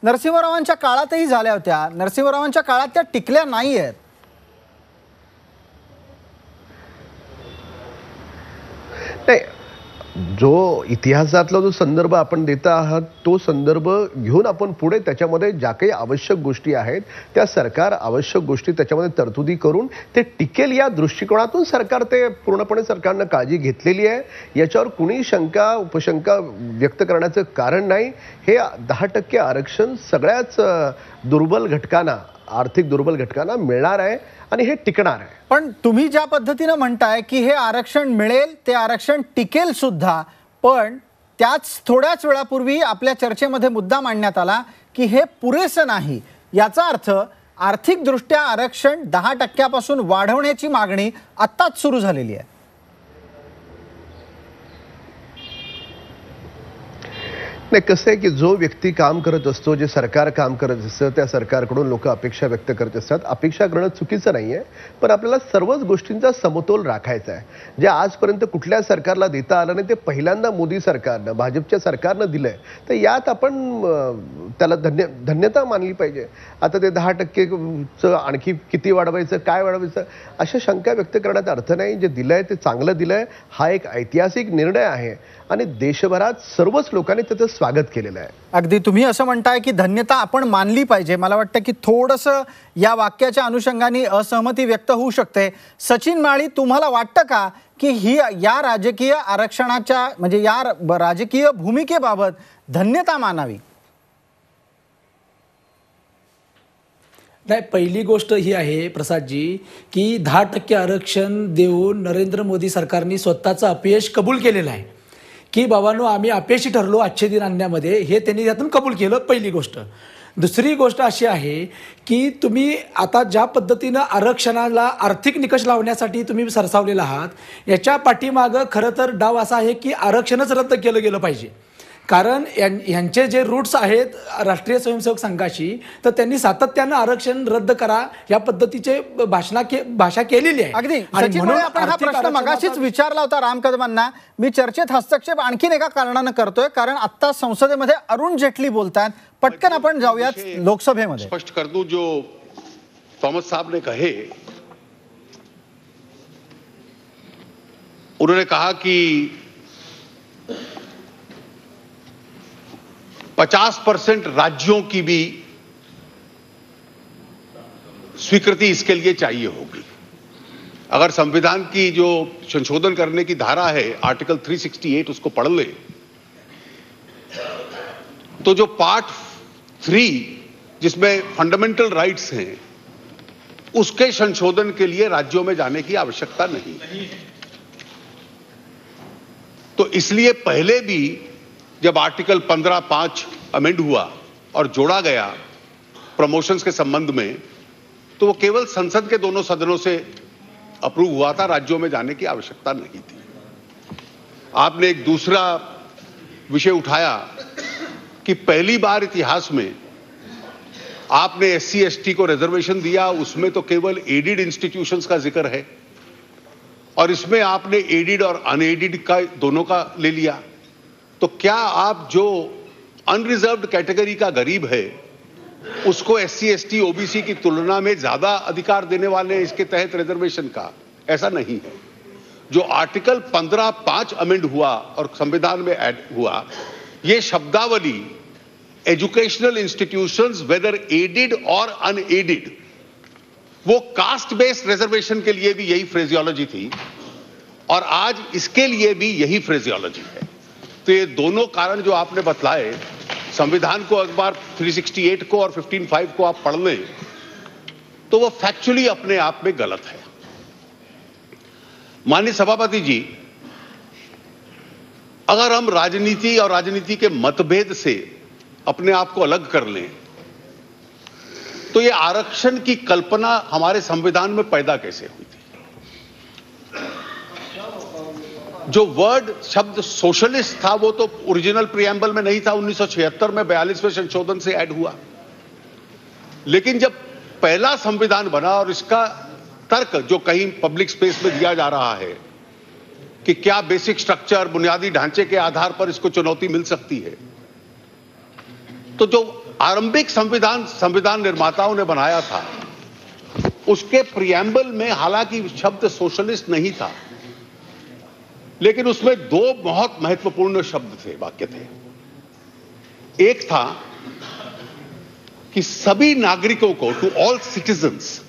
नरसिंहरावांच्या काळातही झाल्या होत्या. नरसिंहरावांच्या काळात त्या टिकल्या नाही आहेत. नाही, जो इतिहासातला जो संदर्भ आपण देत आहात तो संदर्भ घेऊन आपण पुढे त्याच्यामध्ये ज्या काही आवश्यक गोष्टी आहेत त्या सरकार आवश्यक गोष्टी त्याच्यामध्ये तरतुदी करून ते टिकेल या दृष्टिकोनातून सरकार ते पूर्णपणे सरकारनं काळजी घेतलेली आहे. याच्यावर कुणी शंका उपशंका व्यक्त करण्याचं कारण नाही. हे 10% आरक्षण सगळ्याच दुर्बल घटकांना, आर्थिक दुर्बल घटकांना मिळणार आहे आणि हे टिकणार आहे. पण तुम्ही ज्या पद्धतीनं म्हणताय की हे आरक्षण मिळेल, ते आरक्षण टिकेल सुद्धा, पण त्याच थोड्याच वेळापूर्वी आपल्या चर्चेमध्ये मुद्दा मांडण्यात आला की हे पुरेसं नाही. याचा अर्थ आर्थिकदृष्ट्या आरक्षण 10% वाढवण्याची मागणी आत्ताच सुरू झालेली आहे. नाही, कसं आहे की जो व्यक्ती काम करत असतो, जे सरकार काम करत असतं, त्या सरकारकडून लोक अपेक्षा व्यक्त करत असतात. अपेक्षा करणं चुकीचं नाही आहे, पण आपल्याला सर्वच गोष्टींचा समतोल राखायचा आहे. जे आजपर्यंत कुठल्या सरकारला देता आलं नाही ते पहिल्यांदा मोदी सरकारनं, भाजपच्या सरकारनं दिलंय, तर यात आपण त्याला धन्यता मानली पाहिजे. आता ते 10%चं आणखी किती वाढवायचं, काय वाढवायचं, अशा शंका व्यक्त करण्यात अर्थ नाही. जे दिलंय ते चांगलं दिलंय. हा एक ऐतिहासिक निर्णय आहे आणि देशभरात सर्वच लोकांनी त्याचं स्वागत केलेलं आहे. अगदी तुम्ही असं म्हणताय की धन्यता आपण मानली पाहिजे. मला वाटतं की थोडंसं या वाक्याच्या अनुषंगाने असहमती व्यक्त होऊ शकते. सचिन माळी, तुम्हाला वाटतं का की या राजकीय आरक्षणाच्या म्हणजे या राजकीय भूमिकेबाबत धन्यता मानावी? नाही, पहिली गोष्ट ही आहे प्रसादजी की 10% आरक्षण देऊन नरेंद्र मोदी सरकारने स्वतःचं अपयश कबूल केलेलं आहे की बाबांनो आम्ही अपयशी ठरलो आजचे दिन आणण्यामध्ये, हे त्यांनी त्यातून कबूल केलं. पहिली गोष्ट. दुसरी गोष्ट अशी आहे की तुम्ही आता ज्या पद्धतीनं आरक्षणाला आर्थिक निकष लावण्यासाठी तुम्ही सरसावलेला आहात, याच्या पाठीमागं खरं तर डाव असा आहे की आरक्षणच रद्द केलं गेलं पाहिजे. कारण यांचे जे रूट्स आहेत राष्ट्रीय स्वयंसेवक संघाशी, तर त्यांनी सातत्यानं आरक्षण रद्द करा या पद्धतीचे भाषा केलेली आहे. अगदी आपण हा प्रश्न मगाशीच विचारला होता राम कदमांना. मी चर्चेत हस्तक्षेप आणखीन एका कारणानं करतोय, कारण आता संसदेमध्ये अरुण जेटली बोलतात. पटकन आपण जाऊयात लोकसभेमध्ये. स्पष्ट कर दूं, जो थॉमस साहब ने कहे, उन्होंने कहा कि 50% राज्यों की भी स्वीकृति इसके लिए चाहिए होगी. अगर संविधान की जो संशोधन करने की धारा है आर्टिकल 368 उसको पढ़ ले तो जो पार्ट 3 जिसमें फंडामेंटल राइट्स हैं उसके संशोधन के लिए राज्यों में जाने की आवश्यकता नहीं. तो इसलिए पहले भी जब आर्टिकल 15(5) अमेंड हुआ और जोड़ा गया प्रमोशंस के संबंध में, तो वो केवल संसद के दोनों सदनों से अप्रूव हुआ था, राज्यों में जाने की आवश्यकता नहीं थी. आपने एक दूसरा विषय उठाया कि पहली बार इतिहास में आपने SC ST को रिजर्वेशन दिया, उसमें तो केवल एडिड इंस्टीट्यूशंस का जिक्र है और इसमें आपने एडिड और अनएडिड का दोनों का ले लिया. तो क्या आप जो अनरिजर्व्ड कैटेगरी का गरीब है उसको SC ST OBC की तुलना में ज्यादा अधिकार देने वाले हैं इसके तहत रिजर्वेशन का? ऐसा नहीं है. जो आर्टिकल 15(5) अमेंड हुआ और संविधान में ऐड हुआ, ये शब्दावली एजुकेशनल इंस्टीट्यूशंस वेदर एडिड और अनएडिड वो कास्ट बेस्ड रिजर्वेशन के लिए भी यही फ्रेजियोलॉजी थी और आज इसके लिए भी यही फ्रेजियोलॉजी है। तो ये दोनों कारण जो आपने बतलाए, संविधान को एक बार 368 को और 15(5) को आप पढ़ लें तो वो फैक्चुअली अपने आप में गलत है। माननीय सभापति जी, अगर हम राजनीति और राजनीति के मतभेद से अपने आप को अलग कर लें तो ये आरक्षण की कल्पना हमारे संविधान में पैदा कैसे हुई थी? जो वर्ड शब्द सोशलिस्ट था वो तो ओरिजिनल प्रिएम्बल में नहीं था, 1976 में 42वें संशोधन से ऐड हुआ। लेकिन जब पहला संविधान बना और इसका तर्क जो कहीं पब्लिक स्पेस में दिया जा रहा है कि क्या बेसिक स्ट्रक्चर, बुनियादी ढांचे के आधार पर इसको चुनौती मिल सकती है, तो जो आरंभिक संविधान निर्माताओं ने बनाया था उसके प्रिएम्बल में हालांकि शब्द सोशलिस्ट नहीं था, लेकिन उसमें दो बहुत महत्वपूर्ण शब्द थे, वाक्य थे। एक था कि सभी नागरिकों को, टू ऑल सिटीजन्स,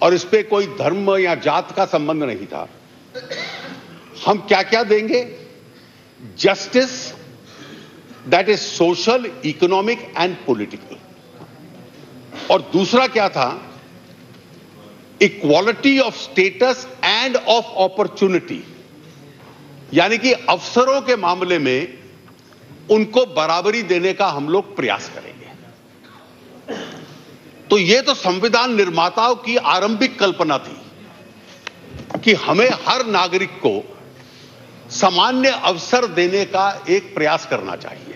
और इस पे कोई धर्म या जात का संबंध नहीं था, हम क्या क्या देंगे? Justice that is social, economic end political. और दूसरा क्या था? Equality of status end of opportunity, यानी कि अवसरों के मामले में उनको बराबरी देने का हम लोग प्रयास करेंगे। तो यह तो संविधान निर्माताओं की आरंभिक कल्पना थी कि हमें हर नागरिक को सामान्य अवसर देने का एक प्रयास करना चाहिए।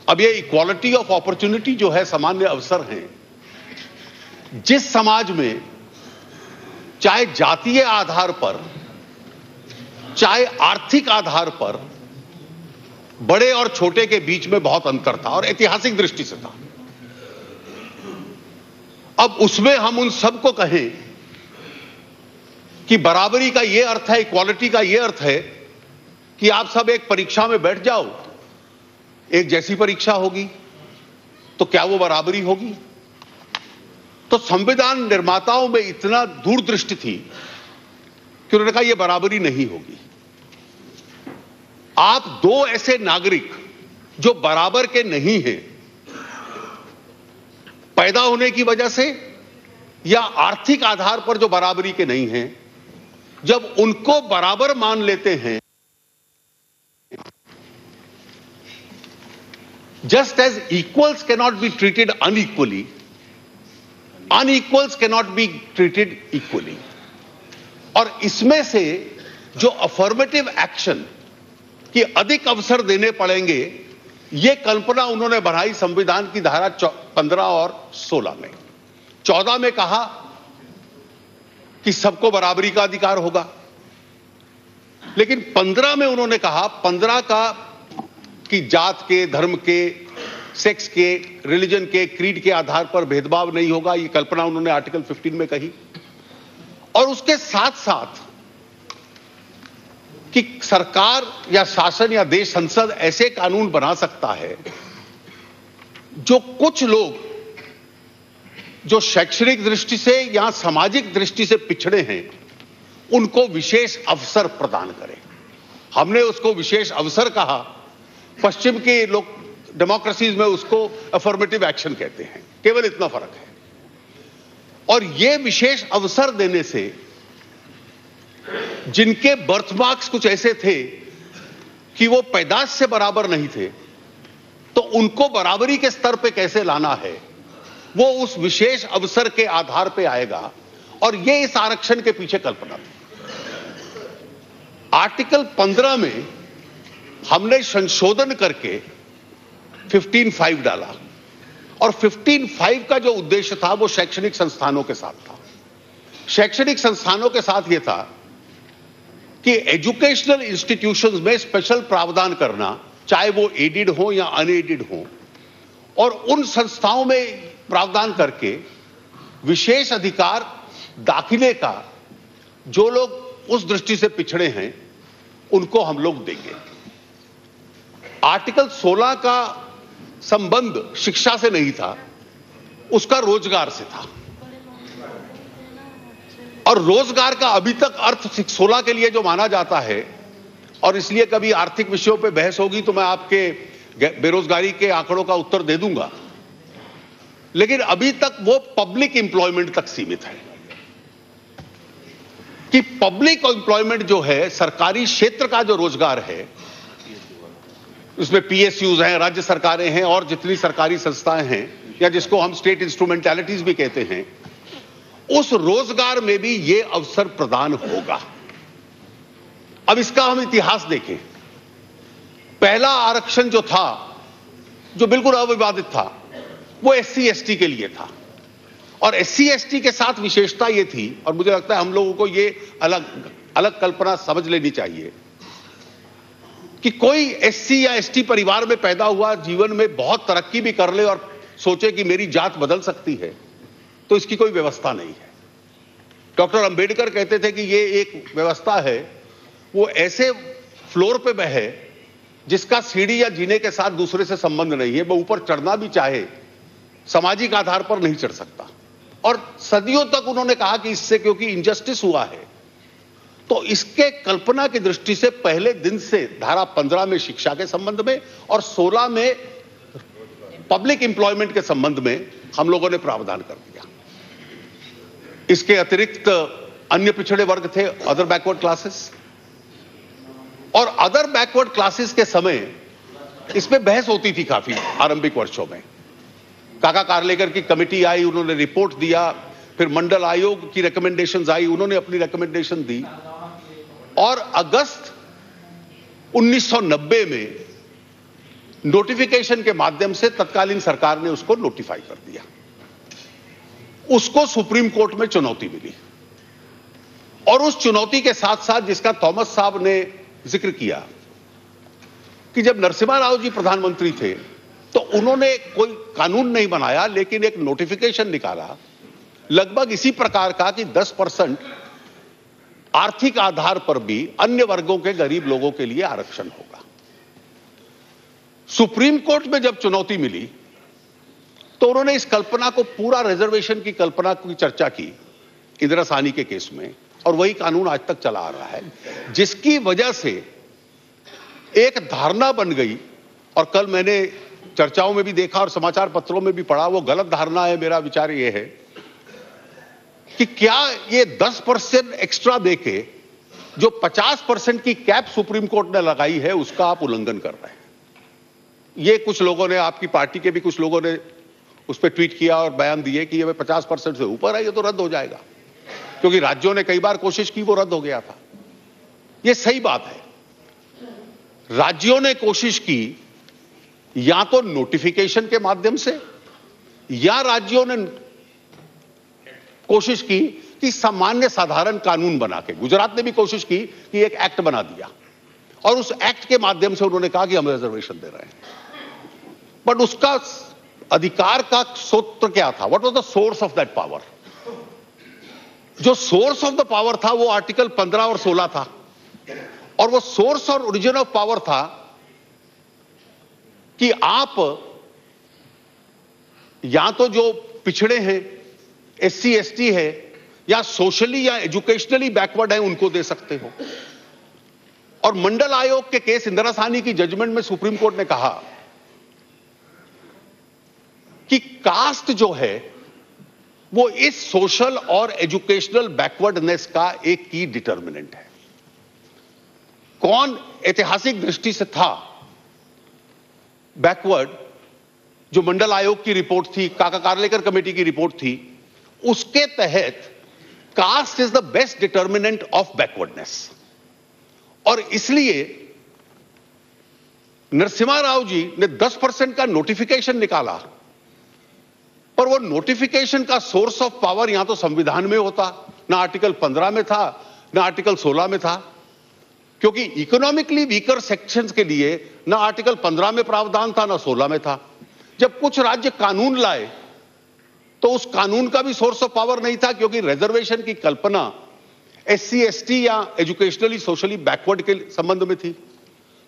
अब ये इक्वालिटी ऑफ अपॉर्चुनिटी जो है, सामान्य अवसर हैं, जिस समाज में चाहे जातीय आधार पर, चाहे आर्थिक आधार पर बड़े और छोटे के बीच में बहुत अंतर था और ऐतिहासिक दृष्टि से था, अब उसमें हम उन सबको कहें कि बराबरी का यह अर्थ है, इक्वालिटी का यह अर्थ है कि आप सब एक परीक्षा में बैठ जाओ, एक जैसी परीक्षा होगी, तो क्या वो बराबरी होगी? तो संविधान निर्माताओं में इतना दूरदृष्टि थी कि उन्होंने कहा यह बराबरी नहीं होगी। आप दो ऐसे नागरिक जो बराबर के नहीं हैं, पैदा होने की वजह से या आर्थिक आधार पर जो बराबरी के नहीं हैं, जब उनको बराबर मान लेते हैं, just as equals cannot be treated unequally, unequals cannot be treated equally। और इसमें से जो अफर्मेटिव एक्शन कि अधिक अवसर देने पड़ेंगे, यह कल्पना उन्होंने बढ़ाई संविधान की धारा 15 और 16 में। 14 में कहा कि सबको बराबरी का अधिकार होगा, लेकिन 15 में उन्होंने कहा, 15 का कि जात के, धर्म के, सेक्स के, रिलीजन के, क्रीड के आधार पर भेदभाव नहीं होगा। यह कल्पना उन्होंने आर्टिकल 15 में कही। और उसके साथ साथ कि सरकार या शासन या देश, संसद ऐसे कानून बना सकता है जो कुछ लोग जो शैक्षणिक दृष्टि से या सामाजिक दृष्टि से पिछड़े हैं, उनको विशेष अवसर प्रदान करें। हमने उसको विशेष अवसर कहा, पश्चिम के लोग डेमोक्रेसीज में उसको अफर्मेटिव एक्शन कहते हैं, केवल इतना फर्क है। और यह विशेष अवसर देने से जिनके बर्थमार्क्स कुछ ऐसे थे कि वो पैदाश से बराबर नहीं थे, तो उनको बराबरी के स्तर पे कैसे लाना है, वो उस विशेष अवसर के आधार पे आएगा। और ये इस आरक्षण के पीछे कल्पना थी। आर्टिकल 15 में हमने संशोधन करके 15(5) डाला, और 15(5) का जो उद्देश्य था वो शैक्षणिक संस्थानों के साथ था। शैक्षणिक संस्थानों के साथ यह था कि एजुकेशनल इंस्टीट्यूशंस में स्पेशल प्रावधान करना, चाहे वो एडेड हो या अनएडेड हो, और उन संस्थाओं में प्रावधान करके विशेष अधिकार दाखिले का जो लोग उस दृष्टि से पिछड़े हैं उनको हम लोग देंगे। आर्टिकल 16 का संबंध शिक्षा से नहीं था, उसका रोजगार से था। और रोजगार का अभी तक अर्थ 16 के लिए जो माना जाता है, और इसलिए कभी आर्थिक विषयों पे बहस होगी तो मैं आपके बेरोजगारी के आंकड़ों का उत्तर दे दूंगा, लेकिन अभी तक वो पब्लिक एम्प्लॉयमेंट तक सीमित है कि पब्लिक एम्प्लॉयमेंट जो है, सरकारी क्षेत्र का जो रोजगार है, उसमें पीएसयूज हैं, राज्य सरकारें हैं और जितनी सरकारी संस्थाएं हैं या जिसको हम स्टेट इंस्ट्रूमेंटैलिटीज भी कहते हैं, उस रोजगार में भी ये अवसर प्रदान होगा। अब इसका हम इतिहास देखें। पहला आरक्षण जो था, जो बिल्कुल अविवादित था, वो एससी एसटी के लिए था, और एससी एसटी के साथ विशेषता ये थी, और मुझे लगता है हम लोगों को ये अलग कल्पना समझ लेनी चाहिए कि कोई एससी या एसटी परिवार में पैदा हुआ, जीवन में बहुत तरक्की भी कर ले और सोचे कि मेरी जात बदल सकती है, तो इसकी कोई व्यवस्था नहीं है। डॉक्टर अंबेडकर कहते थे कि ये एक व्यवस्था है, वो ऐसे फ्लोर पे बहे जिसका सीढ़ी या जीने के साथ दूसरे से संबंध नहीं है, वो ऊपर चढ़ना भी चाहे सामाजिक आधार पर नहीं चढ़ सकता। और सदियों तक उन्होंने कहा कि इससे क्योंकि इनजस्टिस हुआ है, तो इसके कल्पना की दृष्टि से पहले दिन से धारा 15 में शिक्षा के संबंध में और 16 में पब्लिक एम्प्लॉयमेंट के संबंध में हम लोगों ने प्रावधान कर दिया। इसके अतिरिक्त अन्य पिछड़े वर्ग थे, अदर बैकवर्ड क्लासेस, और अदर बैकवर्ड क्लासेस के समय इसमें बहस होती थी काफी आरंभिक वर्षों में। काका कार्लेकर की कमेटी आई, उन्होंने रिपोर्ट दिया, फिर मंडल आयोग की रिकमेंडेशंस आई, उन्होंने अपनी रिकमेंडेशन दी, और अगस्त 1990 में नोटिफिकेशन के माध्यम से तत्कालीन सरकार ने उसको नोटिफाई कर दिया। उसको सुप्रीम कोर्ट में चुनौती मिली, और उस चुनौती के साथ साथ जिसका थॉमस साहब ने जिक्र किया कि जब नरसिम्हा राव जी प्रधानमंत्री थे तो उन्होंने कोई कानून नहीं बनाया, लेकिन एक नोटिफिकेशन निकाला लगभग इसी प्रकार का कि 10% आर्थिक आधार पर भी अन्य वर्गों के गरीब लोगों के लिए आरक्षण होगा। सुप्रीम कोर्ट में जब चुनौती मिली तो उन्होंने इस कल्पना को, पूरा रिजर्वेशन की कल्पना की चर्चा की इंदिरा साहनी के केस में, और वही कानून आज तक चला आ रहा है, जिसकी वजह से एक धारणा बन गई, और कल मैंने चर्चाओं में भी देखा और समाचार पत्रों में भी पढ़ा, वो गलत धारणा है। मेरा विचार ये है कि क्या ये 10% एक्स्ट्रा देके जो 50% की कैप सुप्रीम कोर्ट ने लगाई है उसका आप उल्लंघन कर रहे हैं। ये कुछ लोगों ने, आपकी पार्टी के भी कुछ लोगों ने उस पर ट्वीट किया और बयान दिए कि ये 50% से ऊपर है, ये तो रद्द हो जाएगा, क्योंकि राज्यों ने कई बार कोशिश की, वो रद्द हो गया था। ये सही बात है, राज्यों ने कोशिश की या तो नोटिफिकेशन के माध्यम से, या राज्यों ने कोशिश की कि सामान्य साधारण कानून बना के, गुजरात ने भी कोशिश की कि एक एक्ट बना दिया, और उस एक्ट के माध्यम से उन्होंने कहा कि हम रिजर्वेशन दे रहे हैं। बट उसका अधिकार का सूत्र क्या था? व्हाट वाज the source of that power? जो सोर्स ऑफ द पावर था वो आर्टिकल 15 और 16 था, और वो सोर्स और ओरिजिन ऑफ पावर था कि आप या तो जो पिछड़े हैं, एससी एसटी है, या सोशली या एजुकेशनली बैकवर्ड है, उनको दे सकते हो। और मंडल आयोग के केस, इंदिरा साहनी की जजमेंट में सुप्रीम कोर्ट ने कहा कि कास्ट जो है वो इस सोशल और एजुकेशनल बैकवर्डनेस का एक की डिटर्मिनेंट है। कौन ऐतिहासिक दृष्टि से था बैकवर्ड? जो मंडल आयोग की रिपोर्ट थी, काका कार्लेकर कमेटी की रिपोर्ट थी, उसके तहत caste is the best determinant of backwardness. और इसलिए नरसिम्हा राव जी ने 10% का नोटिफिकेशन निकाला, पर वो नोटिफिकेशन का सोर्स ऑफ पावर यहां तो संविधान में होता, ना आर्टिकल 15 में था, ना आर्टिकल 16 में था, क्योंकि इकोनॉमिकली वीकर सेक्शंस के लिए ना आर्टिकल 15 में प्रावधान था, ना 16 में था। जब कुछ राज्य कानून लाए तो उस कानून का भी सोर्स ऑफ पावर नहीं था, क्योंकि रिजर्वेशन की कल्पना एससी एसटी या एजुकेशनली सोशली बैकवर्ड के संबंध में थी।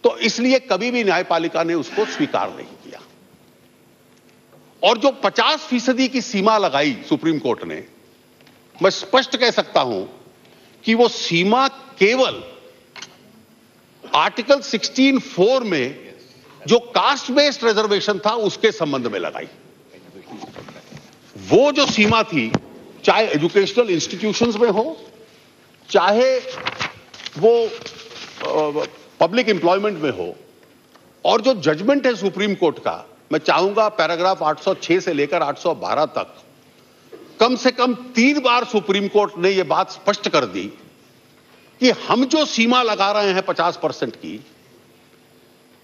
तो इसलिए कभी भी न्यायपालिका ने उसको स्वीकार नहीं किया। और जो 50% की सीमा लगाई सुप्रीम कोर्ट ने, मैं स्पष्ट कह सकता हूं कि वो सीमा केवल आर्टिकल 16(4) में जो कास्ट बेस्ड रिजर्वेशन था उसके संबंध में लगाई। वो जो सीमा थी, चाहे एजुकेशनल इंस्टीट्यूशंस में हो, चाहे वो पब्लिक एम्प्लॉयमेंट में हो, और जो जजमेंट है सुप्रीम कोर्ट का, मैं चाहूंगा पैराग्राफ 806 से लेकर 812 तक कम से कम 3 बार सुप्रीम कोर्ट ने यह बात स्पष्ट कर दी कि हम जो सीमा लगा रहे हैं 50% की,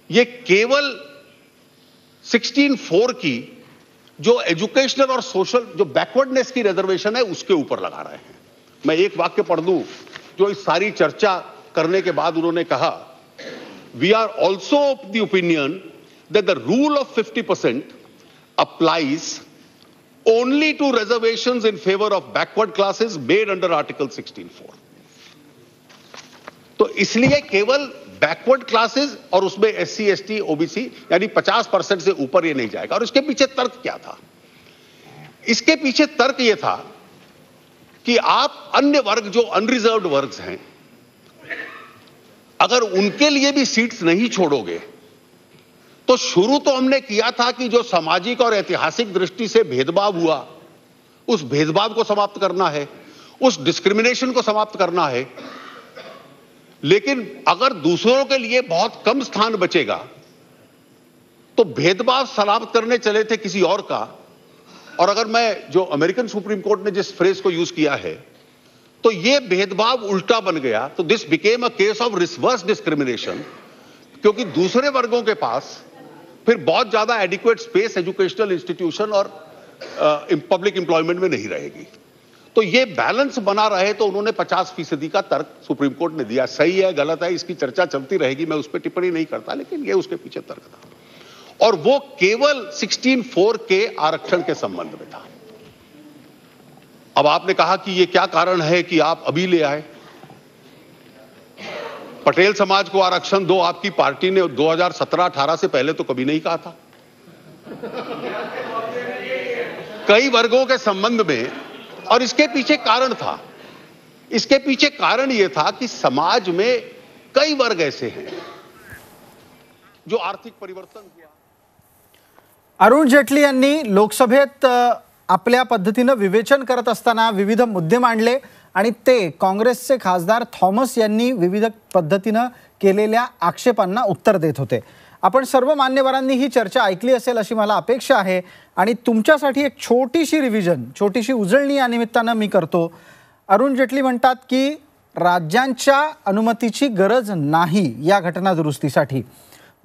ये केवल 16(4) की जो एजुकेशनल और सोशल जो बैकवर्डनेस की रिजर्वेशन है उसके ऊपर लगा रहे हैं। मैं एक वाक्य पढ़ दूं जो इस सारी चर्चा करने के बाद उन्होंने कहा, we are also of the opinion that the rule of 50% applies only to reservations in favour of backward classes made under article 16(4). तो इसलिए केवल बैकवर्ड क्लासेस और उसमें SC, ST, OBC यानी 50% से ऊपर ये नहीं जाएगा। और इसके पीछे तर्क क्या था? इसके पीछे तर्क ये था कि आप अन्य वर्ग जो अनरिजर्व्ड वर्ग्स हैं, अगर उनके लिए भी सीट्स नहीं छोड़ोगे तो शुरू तो हमने किया था कि जो सामाजिक और ऐतिहासिक दृष्टि से भेदभाव हुआ उस भेदभाव को समाप्त करना है, उस डिस्क्रिमिनेशन को समाप्त करना है। लेकिन अगर दूसरों के लिए बहुत कम स्थान बचेगा तो भेदभाव समाप्त करने चले थे किसी और का। और अगर मैं जो अमेरिकन सुप्रीम कोर्ट ने जिस फ्रेज को यूज किया है तो यह भेदभाव उल्टा बन गया, तो this became a case of reverse discrimination, क्योंकि दूसरे वर्गों के पास फिर बहुत ज्यादा एडिक्वेट स्पेस एजुकेशनल इंस्टीट्यूशन और पब्लिक एम्प्लॉयमेंट में नहीं रहेगी। तो ये बैलेंस बना रहे तो उन्होंने 50% का तर्क सुप्रीम कोर्ट ने दिया। सही है गलत है इसकी चर्चा चलती रहेगी, मैं उस पर टिप्पणी नहीं करता, लेकिन ये उसके पीछे तर्क था और वो केवल 16(4) के आरक्षण के संबंध में था। अब आपने कहा कि ये क्या कारण है कि आप अभी ले आए? पटेल समाज को आरक्षण दो, आपकी पार्टी ने 2017-18 से पहले तो कभी नहीं कहा था। कई वर्गों के संबंध में, और इसके पीछे कारण था, इसके पीछे कारण यह था कि समाज में कई वर्ग ऐसे हैं जो आर्थिक परिवर्तन हुआ। अरुण जेटली यांनी लोकसभेत आपल्या पद्धतीनं विवेचन करत असताना विविध मुद्दे मांडले आणि ते काँग्रेसचे खासदार थॉमस यांनी विविध पद्धतीनं केलेल्या आक्षेपांना उत्तर देत होते। आपण सर्व मान्यवरांनी ही चर्चा ऐकली असेल अशी मला अपेक्षा आहे आणि तुमच्यासाठी एक छोटीशी रिव्हिजन, छोटीशी उजळणी या निमित्तानं मी करतो। अरुण जेटली म्हणतात की राज्यांच्या अनुमतीची गरज नाही या घटना दुरुस्तीसाठी।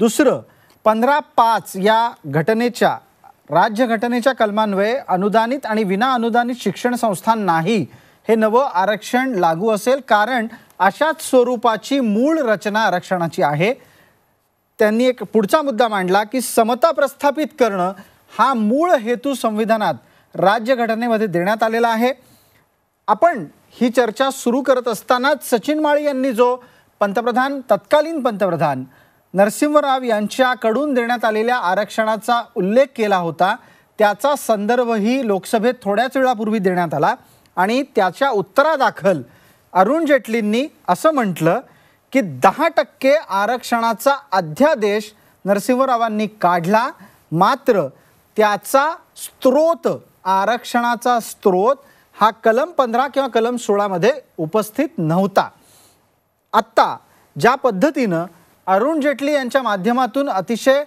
दुसरं, 15(5) या घटनेच्या राज्यघटनेच्या कलमान्वये अनुदानित आणि विना अनुदानित शिक्षण संस्था नाही हे नवं आरक्षण लागू असेल, कारण अशाच स्वरूपाची मूळ रचना आरक्षणाची आहे। त्यांनी एक पुढचा मुद्दा मांडला की समता प्रस्थापित करणं हा मूळ हेतू संविधानात राज्यघटनेमध्ये देण्यात आलेला आहे। आपण ही चर्चा सुरू करत असतानाच सचिन माळी यांनी जो तत्कालीन पंतप्रधान नरसिंहराव यांच्याकडून देण्यात आलेल्या आरक्षणाचा उल्लेख केला होता, त्याचा संदर्भही लोकसभेत थोड्याच वेळापूर्वी देण्यात आला आणि त्याच्या उत्तरादाखल अरुण जेटलींनी असं म्हटलं की 10% आरक्षणाचा अध्यादेश नरसिंहरावांनी काढला, मात्र त्याचा स्त्रोत, आरक्षणाचा स्त्रोत हा कलम 15 किंवा कलम 16 मध्ये उपस्थित नव्हता। आता ज्या पद्धतीनं अरुण जेटली यांच्या माध्यमातून अतिशय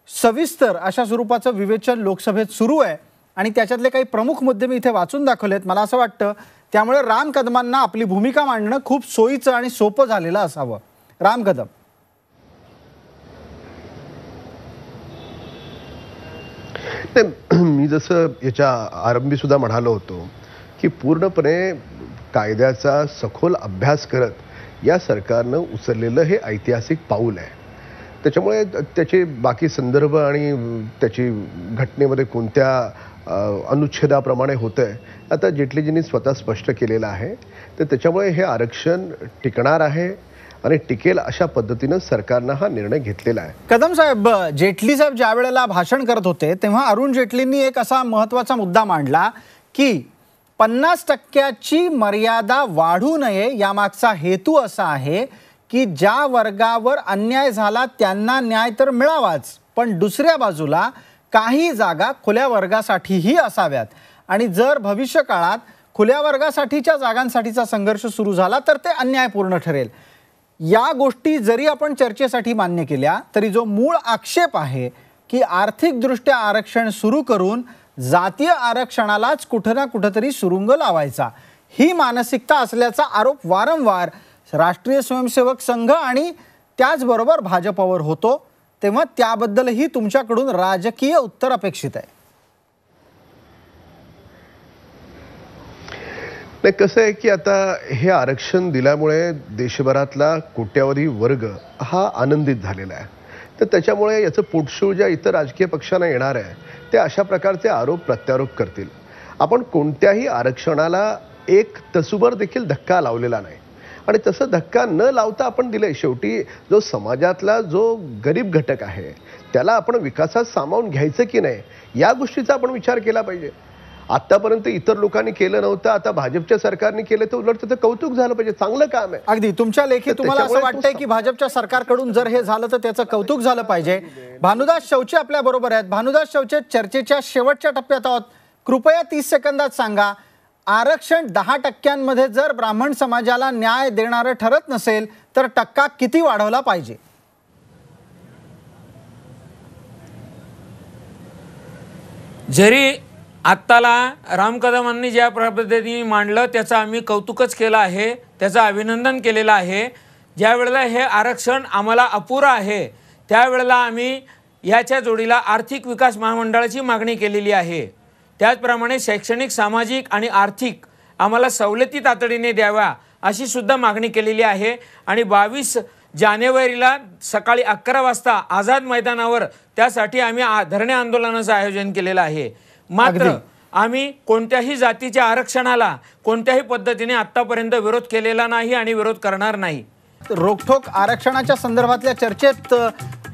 सविस्तर अशा स्वरूपाचं विवेचन लोकसभेत सुरू आहे आणि त्याच्यातले काही प्रमुख मुद्दे मी इथे वाचून दाखवलेत। मला असं वाटतं त्यामुळे राम कदमांना आपली भूमिका मांडणं खूप सोयीचं आणि सोपं झालेलं असावं। राम कदम, मी जसं याच्या आरंभी सुद्धा म्हणालो होतो की पूर्णपणे कायद्याचा सखोल अभ्यास करत या सरकारनं उचललेलं हे ऐतिहासिक पाऊल आहे। त्याच्यामुळे त्याचे बाकी संदर्भ आणि त्याची घटनेमध्ये कोणत्या अनुच्छेदाप्रमाणे होतंय आता जेटलीजींनी स्वतः स्पष्ट केलेलं आहे। तर त्याच्यामुळे हे आरक्षण टिकणार आहे आणि टिकेल अशा पद्धतीनं सरकारनं हा निर्णय घेतलेला आहे। कदम साहेब, जेटली साहेब ज्या वेळेला भाषण करत होते तेव्हा अरुण जेटलींनी एक असा महत्त्वाचा मुद्दा मांडला की 50% मर्यादा वाढू नये यामागचा हेतू असा आहे की ज्या वर्गावर अन्याय झाला त्यांना न्याय तर मिळावाच, पण दुसऱ्या बाजूला काही जागा खुल्या वर्गासाठीही असाव्यात आणि जर भविष्य काळात खुल्या वर्गासाठीच्या जागांसाठीचा संघर्ष सुरू झाला तर ते अन्यायपूर्ण ठरेल. या गोष्टी जरी आपण चर्चेसाठी मान्य केल्या तरी जो मूळ आक्षेप आहे की आर्थिकदृष्ट्या आरक्षण सुरू करून जातीय आरक्षणालाच कुठं ना कुठंतरी सुरुंग लावायचा, ही मानसिकता असल्याचा आरोप वारंवार राष्ट्रीय स्वयंसेवक संघ आणि त्याचबरोबर भाजपवर होतो. तेव्हा त्याबद्दलही तुमच्याकडून राजकीय उत्तर अपेक्षित आहे. नाही, कसं आहे की आता हे आरक्षण दिल्यामुळे देशभरातला कोट्यावधी वर्ग हा आनंदित झालेला आहे. तर त्याच्यामुळे याचं पोटशूळ ज्या इतर राजकीय पक्षांना येणार आहे ते अशा प्रकारचे आरोप प्रत्यारोप करतील. आपण कोणत्याही आरक्षणाला एक तसूभर देखील धक्का लावलेला नाही आणि तसं धक्का न लावता आपण दिलंय. शेवटी जो समाजातला जो गरीब घटक आहे त्याला आपण विकासात सामावून घ्यायचं की नाही या गोष्टीचा आपण विचार केला पाहिजे. आतापर्यंत इतर लोकांनी केलं नव्हतं, आता भाजपच्या सरकारने केलं तर उलट त्याचं कौतुक झालं पाहिजे, चांगलं काम आहे. अगदी तुमच्या लेखी तुम्हाला असं वाटतंय की भाजपच्या सरकारकडून जर हे झालं तर त्याचं कौतुक झालं पाहिजे. भानुदास शौचे आपल्या बरोबर आहेत. भानुदास शौचे, चर्चेच्या शेवटच्या टप्प्यात आहोत. कृपया 30 सेकंदात सांगा, आरक्षण 10% जर ब्राह्मण समाजाला न्याय देणारं ठरत नसेल तर टक्का किती वाढवला पाहिजे? जरी आत्ताला राम कदमांनी ज्या पद्धतीने मांडलं त्याचं आम्ही कौतुकच केलं आहे, त्याचं अभिनंदन केलेलं आहे. ज्या वेळेला हे आरक्षण आम्हाला अपुरं आहे त्यावेळेला आम्ही याच्या जोडीला आर्थिक विकास महामंडळाची मागणी केलेली आहे. त्याचप्रमाणे शैक्षणिक, सामाजिक आणि आर्थिक आम्हाला सवलती तातडीने द्याव्या अशी सुद्धा मागणी केलेली आहे. आणि 22 जानेवारीला सकाळी 11 वाजता आझाद मैदानावर त्यासाठी आम्ही धरणे आंदोलनाचं आयोजन केलेलं आहे. मात्र आम्ही कोणत्याही जातीच्या आरक्षणाला कोणत्याही पद्धतीने आतापर्यंत विरोध केलेला नाही आणि विरोध करणार नाही. रोखठोक आरक्षणाच्या संदर्भातल्या चर्चेत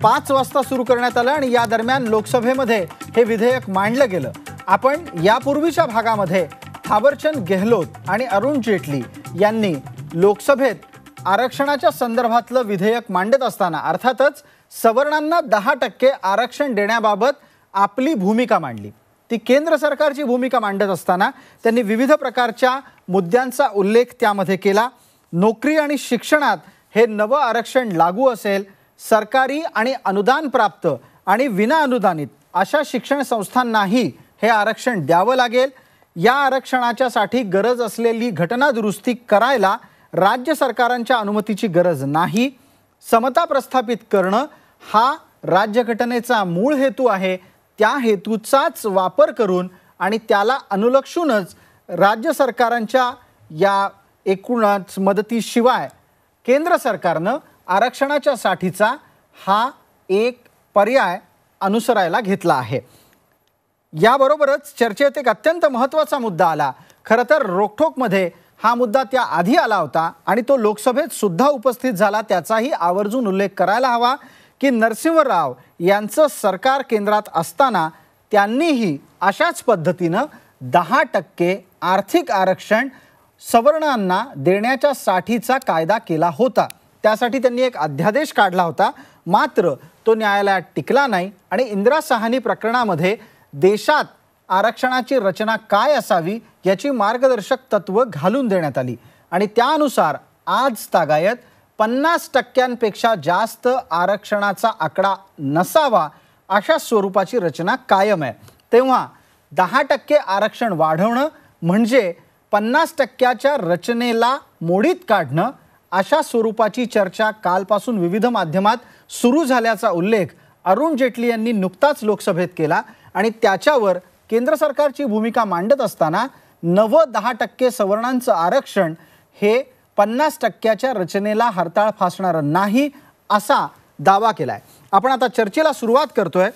5 वाजता सुरू करण्यात आलं आणि या दरम्यान लोकसभेमध्ये हे विधेयक मांडलं गेलं. आपण यापूर्वीच्या भागामध्ये थावरचंद गेहलोत आणि अरुण जेटली यांनी लोकसभेत आरक्षणाच्या संदर्भातलं विधेयक मांडत असताना अर्थातच सवर्णांना 10% आरक्षण देण्याबाबत आपली भूमिका मांडली. ती केंद्र सरकारची भूमिका मांडत असताना त्यांनी विविध प्रकारच्या मुद्द्यांचा उल्लेख त्यामध्ये केला. नोकरी आणि शिक्षणात हे नवं आरक्षण लागू असेल, सरकारी आणि अनुदान प्राप्त आणि विना अनुदानित अशा शिक्षण संस्थांनाही हे आरक्षण द्यावं लागेल. या आरक्षणाच्यासाठी गरज असलेली घटना दुरुस्ती करायला राज्य सरकारांच्या अनुमतीची गरज नाही. समता प्रस्थापित करणं हा राज्यघटनेचा मूळ हेतू आहे. त्या हेतूचाच वापर करून आणि त्याला अनुलक्षूनच राज्य सरकारांच्या या एकूणच मदतीशिवाय केंद्र सरकारनं आरक्षणाच्या साठीचा हा एक पर्याय अनुसरायला घेतला आहे. याबरोबरच चर्चेत एक अत्यंत महत्त्वाचा मुद्दा आला. खरं तर रोखठोकमध्ये हा मुद्दा त्या आधी आला होता आणि तो लोकसभेत सुद्धा उपस्थित झाला. त्याचाही आवर्जून उल्लेख करायला हवा की नरसिंह राव यांचं सरकार केंद्रात असताना त्यांनीही अशाच पद्धतीनं 10% आर्थिक आरक्षण सवर्णांना देण्याच्या साठीचा कायदा केला होता. त्यासाठी त्यांनी एक अध्यादेश काढला होता. मात्र तो न्यायालयात टिकला नाही आणि इंदिरा साहनी प्रकरणामध्ये देशात आरक्षणाची रचना काय असावी याची मार्गदर्शक तत्व घालून देण्यात आली आणि त्यानुसार आज तागायत 50% जास्त आरक्षणाचा आकडा नसावा अशा स्वरूपाची रचना कायम आहे. तेव्हा 10% आरक्षण वाढवणं म्हणजे 50%च्या रचनेला मोडीत काढणं अशा स्वरूपाची चर्चा कालपासून विविध माध्यमात सुरू झाल्याचा उल्लेख अरुण जेटली यांनी नुकताच लोकसभेत केला आणि त्याच्यावर केंद्र सरकारची भूमिका मांडत असताना 10% सवर्णांचं आरक्षण हे 50%च्या रचनेला हरताळ फासणारं नाही असा दावा केलाय. आपण आता चर्चेला सुरुवात करतोय.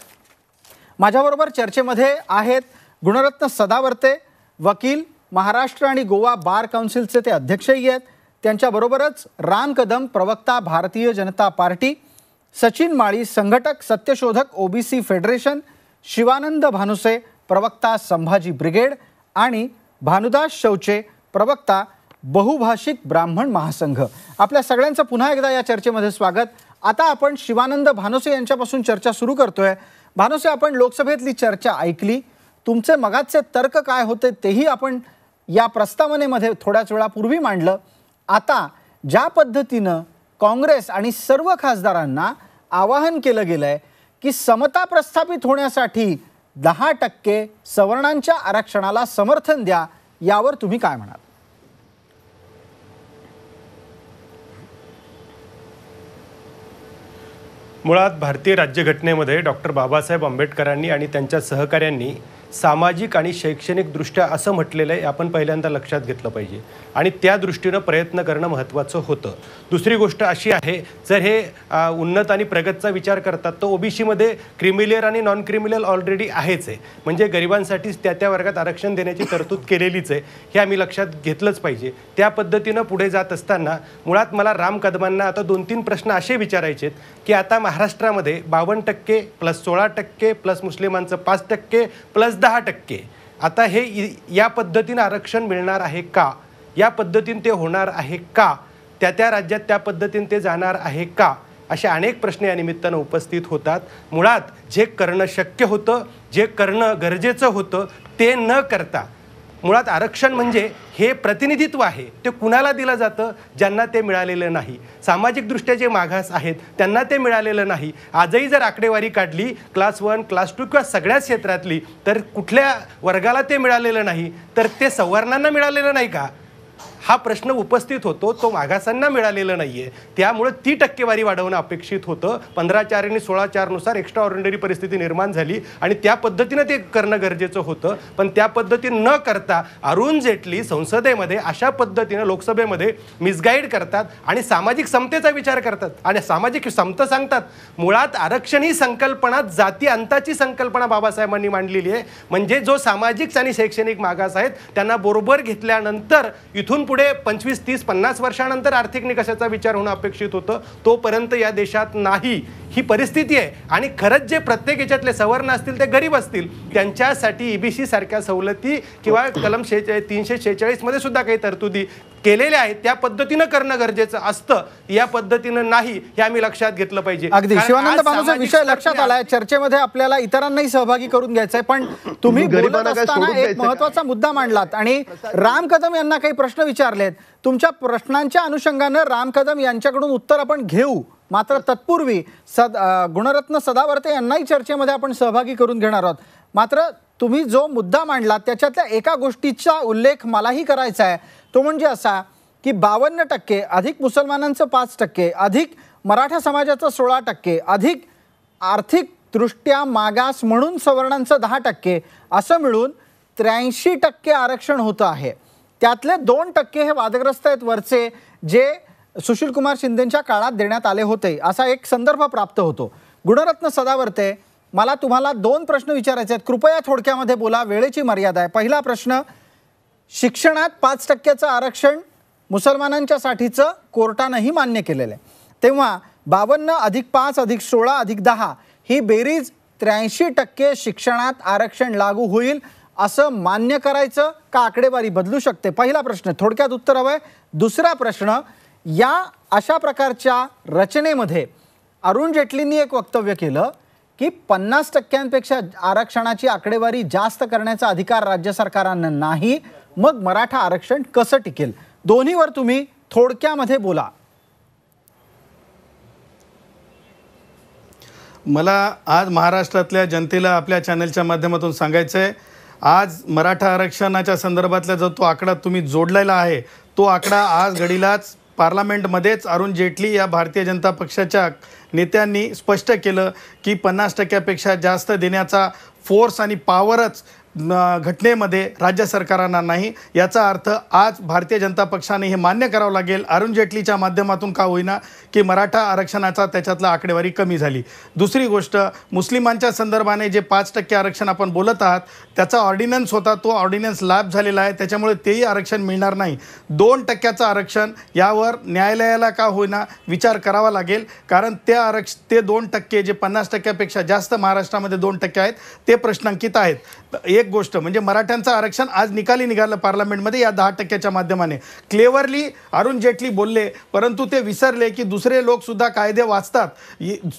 माझ्याबरोबर चर्चेमध्ये आहेत गुणरत्न सदावर्ते, वकील, महाराष्ट्र आणि गोवा बार काउन्सिलचे ते अध्यक्षही आहेत. त्यांच्याबरोबरच राम कदम, प्रवक्ता, भारतीय जनता पार्टी, सचिन माळी, संघटक, सत्यशोधक, ओबीसी फेडरेशन, शिवानंद भानुसे, प्रवक्ता, संभाजी ब्रिगेड आणि भानुदास शौचे, प्रवक्ता, बहुभाषिक ब्राह्मण महासंघ. आपल्या सगळ्यांचं पुन्हा एकदा या चर्चेमध्ये स्वागत. आता आपण शिवानंद भानोसे यांच्यापासून चर्चा सुरू करतोय. भानोसे, आपण लोकसभेतली चर्चा ऐकली, तुमचे मगाचे तर्क काय होते तेही आपण या प्रस्तावनेमध्ये थोड्याच वेळापूर्वी मांडलं. आता ज्या पद्धतीनं काँग्रेस आणि सर्व खासदारांना आवाहन केलं गेलंय की समता प्रस्थापित होण्यासाठी 10% सवर्णांच्या आरक्षणाला समर्थन द्या, यावर तुम्ही काय म्हणाल? मुळात भारतीय राज्यघटनेमध्ये डॉक्टर बाबासाहेब आंबेडकरांनी आणि त्यांच्या सहकाऱ्यांनी सामाजिक आणि शैक्षणिकदृष्ट्या असं म्हटलेलं आहे, आपण पहिल्यांदा लक्षात घेतलं पाहिजे आणि त्या दृष्टीनं प्रयत्न करणं महत्त्वाचं होतं. दुसरी गोष्ट अशी आहे, जर हे उन्नत आणि प्रगतचा विचार करतात तर ओबीसीमध्ये क्रिमिलियर आणि नॉन क्रिमिलियर ऑलरेडी आहेच आहे, म्हणजे गरिबांसाठीच त्या वर्गात आरक्षण देण्याची तरतूद केलेलीच आहे, हे आम्ही लक्षात घेतलंच पाहिजे. त्या पद्धतीनं पुढे जात असताना मुळात मला राम कदमांना आता 2-3 प्रश्न असे विचारायचे आहेत की आता महाराष्ट्रामध्ये 52% + 16% + मुस्लिमांचं 5% + 10%, आता हे या पद्धतीनं आरक्षण मिळणार आहे का? या पद्धतीने ते होणार आहे का? त्या राज्यात त्या पद्धतीने ते जाणार आहे का? असे अनेक प्रश्न या निमित्तानं उपस्थित होतात. मुळात जे करणं शक्य होतं, जे करणं गरजेचं होतं ते न करता मुळात आरक्षण म्हणजे हे प्रतिनिधित्व आहे, ते कुणाला दिलं जातं? ज्यांना ते मिळालेलं नाही, सामाजिकदृष्ट्या जे मागास आहेत त्यांना ते मिळालेलं नाही. आजही जर आकडेवारी काढली क्लास 1, क्लास 2 किंवा सगळ्याच क्षेत्रातली, तर कुठल्या वर्गाला ते मिळालेलं नाही? तर ते सवर्णांना मिळालेलं नाही का? हा प्रश्न उपस्थित होतो. तो मागासांना मिळालेलं नाही आहे, त्यामुळे ती टक्केवारी वाढवणं अपेक्षित होतं. 15-4 आणि 16-4 नुसार एक्स्ट्रा ऑर्डिनरी परिस्थिती निर्माण झाली आणि त्या पद्धतीनं ते करणं गरजेचं होतं. पण त्या पद्धतीनं न करता अरुण जेटली संसदेमध्ये अशा पद्धतीनं लोकसभेमध्ये मिसगाईड करतात आणि सामाजिक समतेचा विचार करतात आणि सामाजिक समता सांगतात. मुळात आरक्षण ही संकल्पना जाती अंताची संकल्पना बाबासाहेबांनी मांडलेली आहे, म्हणजे जो सामाजिक आणि शैक्षणिक मागास आहेत त्यांना बरोबर घेतल्यानंतर इथून पुढे 25, 30, 50 वर्षानंतर आर्थिक निकषाचा विचार होणं अपेक्षित होतं. तोपर्यंत या देशात नाही, ही परिस्थिती आहे. आणि खरंच जे प्रत्येक याच्यातले सवर्ण असतील ते गरीब असतील त्यांच्यासाठी EBC सारख्या सवलती किंवा कलम 346 मध्ये सुद्धा काही तरतुदी केलेल्या आहेत, त्या पद्धतीनं करणं गरजेचं असतं. या पद्धतीनं नाही, हे आम्ही लक्षात घेतलं पाहिजे. अगदी शिवानंद भानोसे, विषय लक्षात आलाय. चर्चेमध्ये आपल्याला इतरांनाही सहभागी करून घ्यायचंय, पण तुम्ही बोलत असताना एक महत्त्वाचा मुद्दा मांडलात आणि राम कदम यांना काही प्रश्न विचारलेत. तुमच्या प्रश्नांच्या अनुषंगानं राम कदम यांच्याकडून उत्तर आपण घेऊ, मात्र तत्पूर्वी गुणरत्न सदावर्ते यांनाही चर्चेमध्ये आपण सहभागी करून घेणार आहोत. मात्र तुम्ही जो मुद्दा मांडला त्याच्यातल्या एका गोष्टीचा उल्लेख मलाही करायचा आहे, तो म्हणजे असा की 52% अधिक मुसलमानांचं 5%, अधिक मराठा समाजाचं 16%, अधिक आर्थिकदृष्ट्या मागास म्हणून सवर्णांचं 10%, असं मिळून 83% आरक्षण होतं आहे. त्यातले 2% हे वादग्रस्त आहेत वरचे, जे सुशीलकुमार शिंदेंच्या काळात देण्यात आले होते, असा एक संदर्भ प्राप्त होतो. गुणरत्न सदावर्ते, मला तुम्हाला 2 प्रश्न विचारायचे आहेत, कृपया थोडक्यामध्ये बोला, वेळेची मर्यादा आहे. पहिला प्रश्न, शिक्षणात 5%चं आरक्षण मुसलमानांच्यासाठीचं कोर्टानंही मान्य केलेलं आहे, तेव्हा 52 + 5 + 16 + 10 ही बेरीज 83% शिक्षणात आरक्षण लागू होईल असं मान्य करायचं का आकडेवारी बदलू शकते? पहिला प्रश्न, थोडक्यात उत्तर हवंय. दुसरा प्रश्न, या अशा प्रकारच्या रचनेमध्ये अरुण जेटलींनी एक वक्तव्य केलं की 50%पेक्षा आरक्षणाची आकडेवारी जास्त करण्याचा अधिकार राज्य सरकारांना नाही, मग मराठा आरक्षण कसं टिकेल? दोन्हीवर तुम्ही थोडक्यामध्ये बोला. मला आज महाराष्ट्रातल्या जनतेला आपल्या चॅनलच्या माध्यमातून सांगायचं आहे, आज मराठा आरक्षणाच्या संदर्भातला जो तो आकडा तुम्ही जोडलेला आहे, तो आकडा आज घडीलाच पार्लमेंटमध्येच अरुण जेटली या भारतीय जनता पक्षाच्या नेत्यांनी स्पष्ट केलं की 50%पेक्षा जास्त देण्याचा फोर्स आणि पॉवरच घटनेमध्ये राज्य सरकारांना नाही. याचा अर्थ आज भारतीय जनता पक्षाने हे मान्य करावं लागेल अरुण जेटलीच्या माध्यमातून का होईना की मराठा आरक्षणाचा त्याच्यातला आकडेवारी कमी झाली. दुसरी गोष्ट, मुस्लिमांच्या संदर्भाने जे 5% आरक्षण आपण बोलत आहात त्याचा ऑर्डिनन्स होता, तो ऑर्डिनन्स लॅप झालेला आहे, त्याच्यामुळे तेही आरक्षण मिळणार नाही. 2% आरक्षण यावर न्यायालयाला का होईना विचार करावा लागेल, कारण ते 2% जे 50%पेक्षा जास्त महाराष्ट्रामध्ये 2% आहेत ते प्रश्नांकित आहेत. एक गोष्ट म्हणजे मराठ्यांचं आरक्षण आज निकाली निघालं पार्लमेंटमध्ये या 10% माध्यमाने. क्लेवरली अरुण जेटली बोलले, परंतु ते विसरले की दुसरे लोक सुद्धा कायदे वाचतात.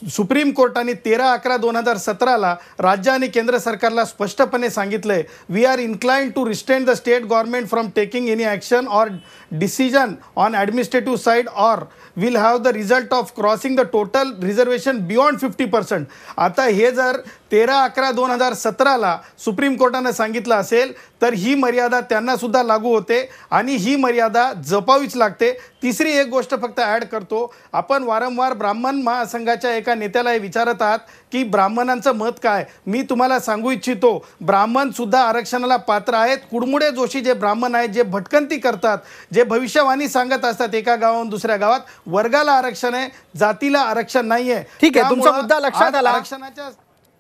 सुप्रीम कोर्टाने 13/11/2017 राज्य आणि केंद्र सरकारला स्पष्टपणे सांगितलंय, we are inclined to restrain the state government from taking any action or decision on administrative side or will have the result of crossing the total reservation beyond 50%. आता हे जर 13/11/2017 सुप्रीम कोर्टाने सांगितलं असेल तर ही मर्यादा त्यांना सुद्धा लागू होते आणि ही मर्यादा जपावीच लागते. तिसरी एक गोष्ट फक्त ॲड करतो, आपण वारंवार ब्राह्मण महासंघाच्या एका नेत्याला हे विचारत आहात की ब्राह्मणांचं मत काय. मी तुम्हाला सांगू इच्छितो, ब्राह्मण सुद्धा आरक्षणाला पात्र आहेत. कुडमुडे जोशी जे ब्राह्मण आहेत, जे भटकंती करतात, जे भविष्यवाणी सांगत असतात एका गावाहून दुसऱ्या गावात, वर्गाला आरक्षण आहे, जातीला आरक्षण नाहीये. ठीक आहे, तुमचा मुद्दा लक्षात आला. आरक्षणाच्या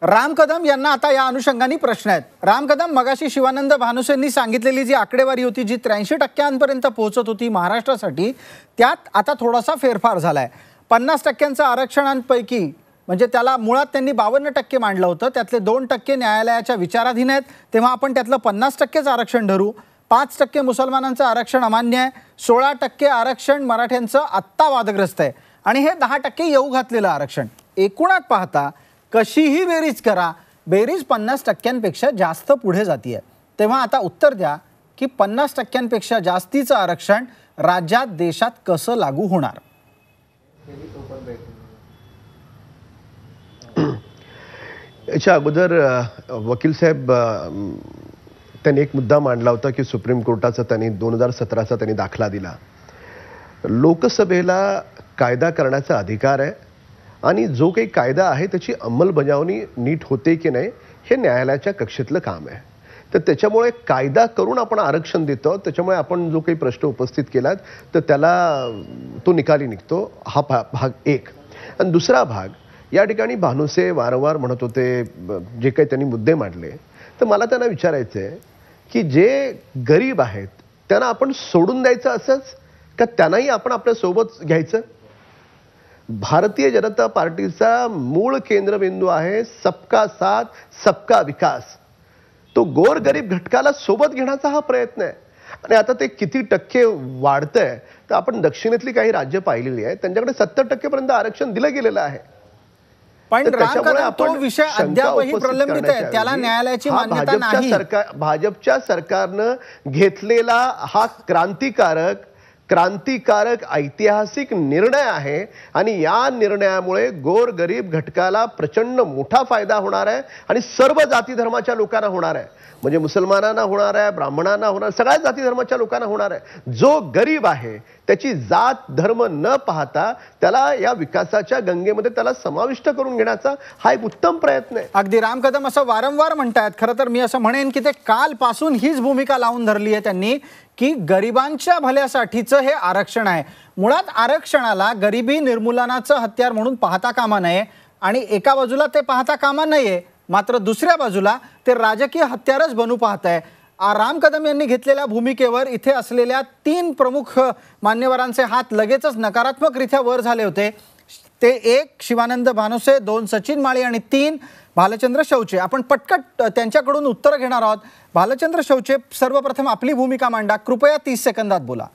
राम कदम यांना आता या अनुषंगाने प्रश्न आहेत. राम कदम, मगाशी शिवानंद भानुसेंनी सांगितलेली जी आकडेवारी होती, जी 83% पोहोचत होती महाराष्ट्रासाठी, त्यात आता थोडासा फेरफार झालाय. 50% आरक्षणांपैकी म्हणजे त्याला मुळात त्यांनी 52% मांडलं होतं, त्यातले 2% न्यायालयाच्या विचाराधीन आहेत, तेव्हा आपण त्यातलं 50%च आरक्षण धरू. 5% मुसलमानांचं आरक्षण अमान्य आहे, 16% आरक्षण मराठ्यांचं आत्ता वादग्रस्त आहे आणि हे 10% येऊ घातलेलं आरक्षण. एकूणात पाहता कशीही बेरीज करा, बेरीज 50%पेक्षा जास्त पुढे जातीये. तेव्हा आता उत्तर द्या की 50%पेक्षा जास्तीचं आरक्षण राज्यात देशात कसं लागू होणार. याच्या अगोदर वकील साहेब त्यांनी एक मुद्दा मांडला होता की सुप्रीम कोर्टाचा त्यांनी 2017चा त्यांनी दाखला दिला. लोकसभेला कायदा करण्याचा अधिकार आहे आणि जो काही कायदा आहे त्याची अंमलबजावणी नीट होते की नाही हे न्यायालयाच्या कक्षेतलं काम आहे. तर त्याच्यामुळे कायदा करून आपण आरक्षण देतो, त्याच्यामुळे आपण जो काही प्रश्न उपस्थित केलात तर त्याला तो निकाली निघतो. हा भाग एक. आणि दुसरा भाग, या ठिकाणी भानुसे वारंवार म्हणत होते जे काही त्यांनी मुद्दे मांडले, तर मला त्यांना विचारायचं आहे की जे गरीब आहेत त्यांना आपण सोडून द्यायचं असंच का त्यांनाही आपण आपल्या सोबत घ्यायचं. भारतीय जनता पार्टीचा मूळ केंद्रबिंदू आहे सबका साथ सबका विकास. तो गोरगरीब घटकाला सोबत घेण्याचा हा प्रयत्न आहे. आणि आता ते किती टक्के वाढतंय तर आपण दक्षिणेतली काही राज्य पाहिलेली आहे, त्यांच्याकडे 70% पर्यंत आरक्षण दिलं गेलेलं आहे. पण राम कदम, तो विषय अद्यापही प्रलंबित आहे, त्याला न्यायालयाची मान्यता नाही. भाजपच्या सरकारनं घेतलेला हा क्रांतिकारक ऐतिहासिक निर्णय आहे आणि या निर्णयामुळे गोरगरीब घटकाला प्रचंड मोठा फायदा होणार आहे आणि सर्व जाती धर्माच्या लोकांना होणार आहे. म्हणजे मुसलमानांना होणार आहे, ब्राह्मणांना होणार, सगळ्या जाती धर्माच्या लोकांना होणार आहे. जो गरीब आहे त्याची जात धर्म न पाहता त्याला या विकासाच्या गंगेमध्ये त्याला समाविष्ट करून घेण्याचा हा एक उत्तम प्रयत्न आहे. अगदी राम कदम असं वारंवार म्हणतायत. खरं तर मी असं म्हणेन की ते कालपासून हीच भूमिका लावून धरली आहे त्यांनी की गरिबांच्या भल्यासाठीचं हे आरक्षण आहे. मुळात आरक्षणाला गरिबी निर्मूलनाचं हत्यार म्हणून पाहता कामा नये आणि एका बाजूला ते पाहता कामा नये, मात्र दुसऱ्या बाजूला ते राजकीय हत्यारच बनू पाहत आहे. राम कदम यांनी घेतलेल्या भूमिकेवर इथे असलेल्या 3 प्रमुख मान्यवरांचे हात लगेचच नकारात्मकरित्या वर झाले होते. ते 1 शिवानंद भानुसे, 2 सचिन माळी आणि 3 भालचंद्र शौचे. आपण पटकट त्यांच्याकडून उत्तर घेणार आहोत. भालचंद्र शौचे, सर्वप्रथम आपली भूमिका मांडा, कृपया 30 सेकंदात बोला.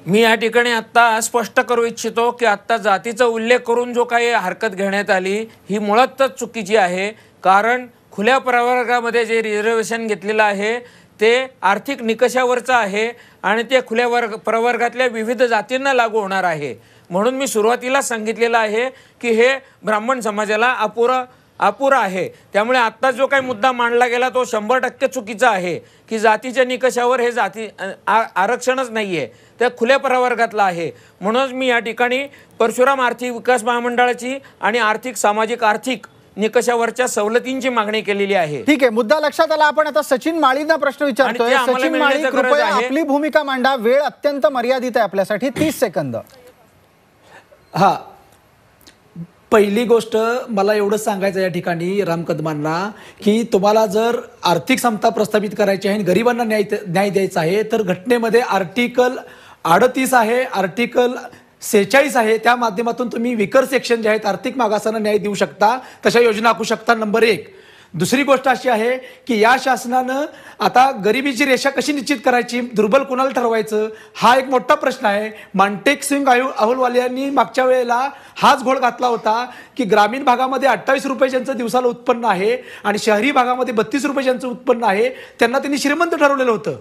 मी या ठिकाणी आत्ता स्पष्ट करू इच्छितो की आत्ता जातीचा उल्लेख करून जो काही हरकत घेण्यात आली ही मुळातच चुकीची आहे. कारण खुल्या प्रवर्गामध्ये जे रिझर्वेशन घेतलेलं आहे ते आर्थिक निकषावरचं आहे आणि ते खुल्या प्रवर्गातल्या विविध जातींना लागू होणार आहे. म्हणून मी सुरुवातीला सांगितलेलं आहे की हे ब्राह्मण समाजाला अपुरा आहे. त्यामुळे आत्ता जो काही मुद्दा मांडला गेला तो 100% चुकीचा आहे की जातीच्या निकषावर हे जाती आरक्षणच नाही आहे, त्या खुल्या प्रवर्गातला आहे. म्हणूनच मी या ठिकाणी परशुराम आर्थिक विकास महामंडळाची आणि आर्थिक निकषावरच्या सवलतींची मागणी केलेली आहे. ठीक आहे, मुद्दा लक्षात आला. आपण आता सचिन माळींना प्रश्न विचारतोय. सचिन माळी, कृपया आपली भूमिका मांडा. वेळ अत्यंत मर्यादित आहे आपल्यासाठी, 30 सेकंद. हा, पहिली गोष्ट मला एवढं सांगायचं या ठिकाणी राम कदमांना की तुम्हाला जर आर्थिक समता प्रस्थापित करायची आहे आणि गरिबांना न्याय द्यायचा आहे तर घटनेमध्ये आर्टिकल 38 आहे, आर्टिकल 46 आहे, त्या माध्यमातून तुम्ही विकर सेक्शन जे आहेत आर्थिक मागासांना न्याय देऊ शकता, तशा योजना आखू शकता. नंबर 1. दुसरी गोष्ट अशी आहे की या शासनानं आता गरिबीची रेषा कशी निश्चित करायची, दुर्बल कुणाला ठरवायचं, हा एक मोठा प्रश्न आहे. मांटेक सिंग अहलुवालिया यांनी मागच्या वेळेला हाच घोळ घातला होता की ग्रामीण भागामध्ये 28 रुपये ज्यांचं दिवसाला उत्पन्न आहे आणि शहरी भागामध्ये 32 रुपये ज्यांचं उत्पन्न आहे त्यांना त्यांनी श्रीमंत ठरवलेलं होतं.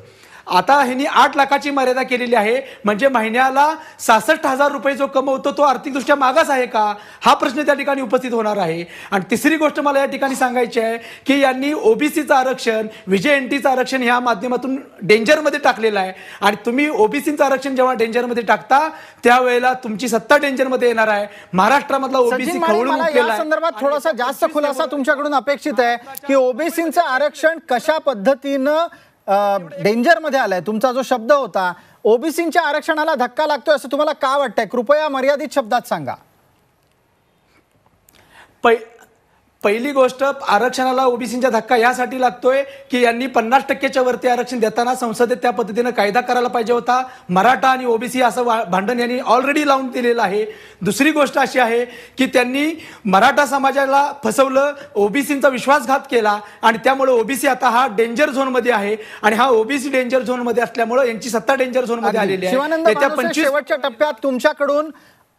आता ह्यांनी 8 लाखाची मर्यादा केलेली आहे, म्हणजे महिन्याला 66,000 रुपये जो कमवतो तो आर्थिकदृष्ट्या मागास आहे का, हा प्रश्न त्या ठिकाणी उपस्थित होणार आहे. आणि तिसरी गोष्ट मला या ठिकाणी सांगायची आहे की यांनी ओबीसीचं आरक्षण, विजय एनटीचं आरक्षण ह्या माध्यमातून डेंजरमध्ये टाकलेलं आहे. आणि तुम्ही ओबीसीचं आरक्षण जेव्हा डेंजरमध्ये टाकता त्यावेळेला तुमची सत्ता डेंजरमध्ये येणार आहे. महाराष्ट्रामधला ओबीसी खवळून उठलेला या आहे. संदर्भात थोडासा जास्त खुलासा तुमच्याकडून अपेक्षित आहे की ओबीसीचं आरक्षण कशा पद्धतीनं डेंजर मध्ये आलाय. तुमचा जो शब्द होता ओबीसीच्या आरक्षणाला धक्का लागतोय असं तुम्हाला का वाटतंय, कृपया मर्यादित शब्दात सांगा. पहिली गोष्ट, आरक्षणाला ओबीसीचा धक्का यासाठी लागतोय की यांनी 50% वरती आरक्षण देताना संसदेत त्या पद्धतीनं कायदा करायला पाहिजे होता. मराठा आणि ओबीसी असं भांडण यांनी ऑलरेडी लावून दिलेलं आहे. दुसरी गोष्ट अशी आहे की त्यांनी मराठा समाजाला फसवलं, ओबीसीचा विश्वासघात केला आणि त्यामुळे ओबीसी आता हा डेंजर झोनमध्ये आहे. आणि हा ओबीसी डेंजर झोनमध्ये असल्यामुळे यांची सत्ता डेंजर झोनमध्ये आलेली आहे. शिवानंद माणूस, शेवटच्या टप्प्यात तुमच्याकडून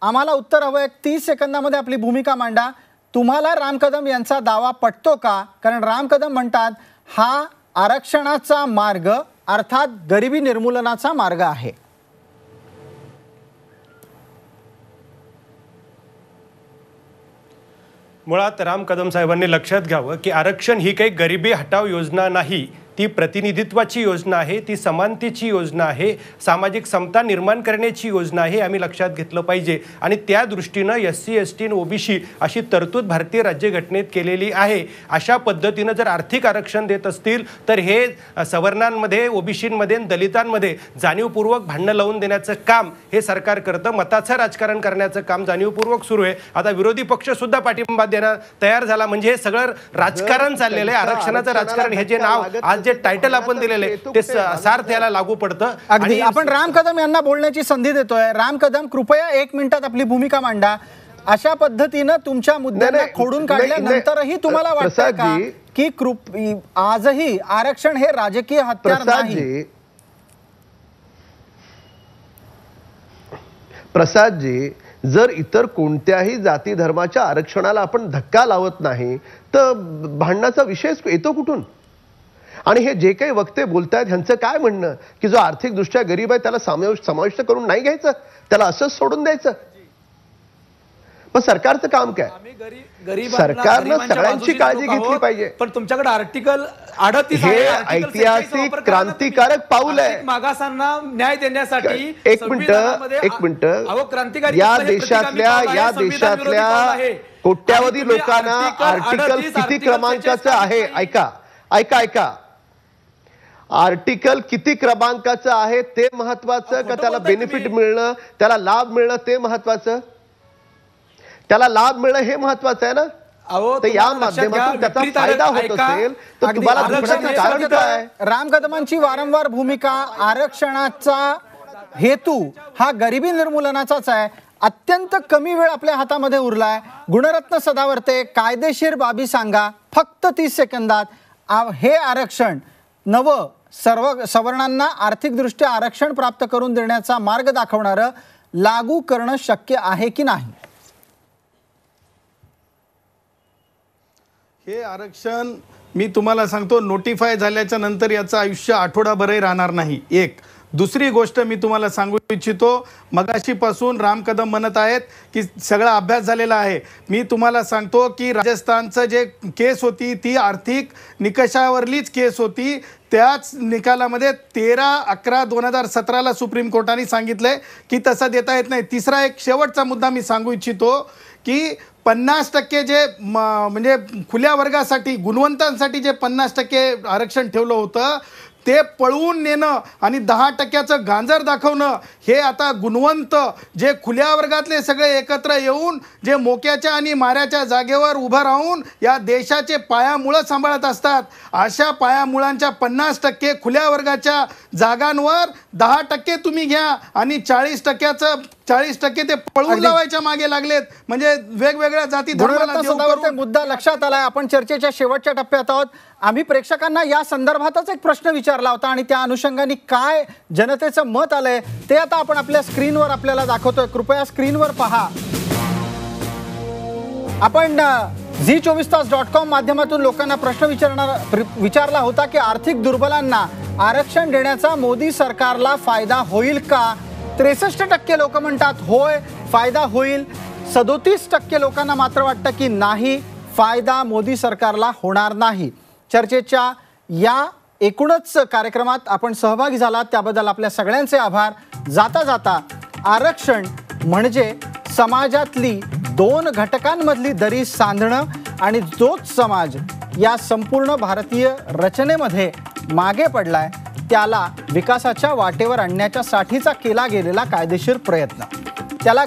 आम्हाला उत्तर हवं. 30 सेकंदामध्ये आपली भूमिका मांडा. तुम्हाला राम कदम यांचा दावा पटतो का? कारण राम कदम म्हणतात हा आरक्षणाचा मार्ग अर्थात गरिबी निर्मूलनाचा मार्ग आहे. मुळात राम कदम साहेबांनी लक्षात घ्यावं की आरक्षण ही काही गरिबी हटाव योजना नाही, ती प्रतिनिधित्वाची योजना आहे, ती समानतेची योजना आहे, सामाजिक समता निर्माण करण्याची योजना आहे, आम्ही लक्षात घेतलं पाहिजे. आणि त्या दृष्टीनं SC ST आणि OBC अशी तरतूद भारतीय राज्यघटनेत केलेली आहे. अशा पद्धतीनं जर आर्थिक आरक्षण देत असतील तर हे सवर्णांमध्ये, ओबीसींमध्ये, दलितांमध्ये जाणीवपूर्वक भांडणं लावून देण्याचं काम हे सरकार करतं. मताचं राजकारण करण्याचं काम जाणीवपूर्वक सुरू आहे. आता विरोधी पक्ष सुद्धा पाठिंबा देण्यास तयार झाला, म्हणजे हे सगळं राजकारण चाललेलं आहे, आरक्षणाचं राजकारण. हे जे नाव आज जे टायटल आपण दिलेले ते सार्थ याला लागू पडतं. अगदी आपण राम कदम यांना बोलण्याची संधी देतोय. राम कदम, कृपया 1 मिनिटात आपली भूमिका मांडा. अशा पद्धतीनं तुमच्या मुद्द्यांना खोडून काढल्यानंतरही तुम्हाला वाटतं का की आजही आरक्षण हे राजकीय हत्यार नाही? प्रसादजी, जर इतर कोणत्याही जाती धर्माच्या आरक्षणाला आपण धक्का लावत नाही तर भांडणाचा विषय येतो कुठून? आणि हे जे काही वक्ते बोलतायत ह्यांचं काय म्हणणं की जो आर्थिकदृष्ट्या गरीब आहे त्याला समाविष्ट करून नाही घ्यायचं, त्याला असंच सोडून द्यायचं? पण सरकारचं काम काय? सरकारनं सगळ्यांची काळजी घेतली पाहिजे. पण तुमच्याकडे आर्टिकल 38 हे ऐतिहासिक क्रांतिकारक पाऊल आहे मागासांना न्याय देण्यासाठी. एक मिनिट, या देशातल्या कोट्यावधी लोकांना आर्टिकल किती क्रमांकाचं आहे? ऐका, आर्टिकल किती क्रमांकाचं आहे ते महत्वाचं का त्याला बेनिफिट मिळणं, त्याला लाभ मिळणं ते महत्वाचं? त्याला लाभ मिळणं हे महत्वाचं आहे ना. तर या माध्यमातून त्याचा फायदा होत असेल तर तुम्हाला दुखण्याचं कारण काय? राम कदमांची वारंवार भूमिका आरक्षणाचा हेतू हा गरिबी निर्मूलनाचाच आहे. अत्यंत कमी वेळ आपल्या हातामध्ये उरलाय. गुणरत्न सदावर्ते, कायदेशीर बाबी सांगा फक्त 30 सेकंदात. हे आरक्षण नवं सर्व सवर्णांना आर्थिकदृष्ट्या आरक्षण प्राप्त करून देण्याचा मार्ग दाखवणारं लागू करणं शक्य आहे की नाही? हे आरक्षण मी तुम्हाला सांगतो, नोटिफाय झाल्याच्या नंतर याचं आयुष्य आठवडाभरही राहणार नाही. एक दुसरी गोष्ट मी तुम्हाला सांगू इच्छितो, मगाशीपासून राम कदम म्हणत आहेत की सगळा अभ्यास झालेला आहे. मी तुम्हाला सांगतो की राजस्थानचं जे केस होती ती आर्थिक निकषावरलीच केस होती. त्याच निकालामध्ये 13/11/2017 सुप्रीम कोर्टाने सांगितलंय की तसं देता येत नाही. तिसरा एक शेवटचा मुद्दा मी सांगू इच्छितो की 50% जे म्हणजे खुल्या वर्गासाठी, गुणवंतांसाठी जे 50% आरक्षण ठेवलं होतं ते पळवून नेणं आणि 10%चं गांजर दाखवणं, हे आता गुणवंत जे खुल्या वर्गातले सगळे एकत्र येऊन जे मोक्याच्या आणि माऱ्याच्या जागेवर उभं राहून या देशाचे पायामुळं सांभाळत असतात, अशा पायामुळांच्या 50% खुल्या वर्गाच्या जागांवर 10% तुम्ही घ्या आणि 40%चं 40% ते पळवून लावायच्या मागे लागलेत, म्हणजे वेगवेगळ्या जाती धर्माला गुणरत्न देव सदावर्ते करून. मुद्दा लक्षात आलाय. आपण चर्चेच्या शेवटच्या टप्प्यात आहोत. आम्ही प्रेक्षकांना या संदर्भातच एक प्रश्न विचारला होता आणि त्या अनुषंगाने काय जनतेचं मत आलंय ते आता आपण आपल्या स्क्रीनवर आपल्याला दाखवतोय. कृपया स्क्रीनवर पहा. आपण Zee24तास.com माध्यमातून लोकांना प्रश्न विचारला होता की आर्थिक दुर्बलांना आरक्षण देण्याचा मोदी सरकारला फायदा होईल का? 63% लोक म्हणतात होय फायदा होईल. 37% लोकांना मात्र वाटतं की नाही, फायदा मोदी सरकारला होणार नाही. चर्चेच्या या एकूणच कार्यक्रमात आपण सहभागी झालात त्याबद्दल आपल्या सगळ्यांचे आभार. जाता जाता आरक्षण म्हणजे समाजातली 2 घटकांमधली दरी सांधणं आणि जोच समाज या संपूर्ण भारतीय रचनेमध्ये मागे पडलाय त्याला विकासाच्या वाटेवर आणण्याच्या साठीचा केला गेलेला कायदेशीर प्रयत्न, त्याला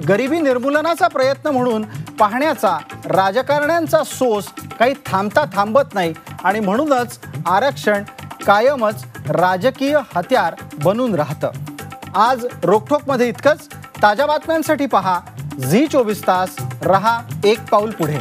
गरिबी निर्मूलनाचा प्रयत्न म्हणून पाहण्याचा राजकारण्यांचा सोस काही थांबता थांबत नाही आणि म्हणूनच आरक्षण कायमच राजकीय हत्यार बनून राहतं. आज रोकठोकमध्ये इतकंच. ताज्या बातम्यांसाठी पहा Zee24 तास. रहा एक पाऊल पुढे.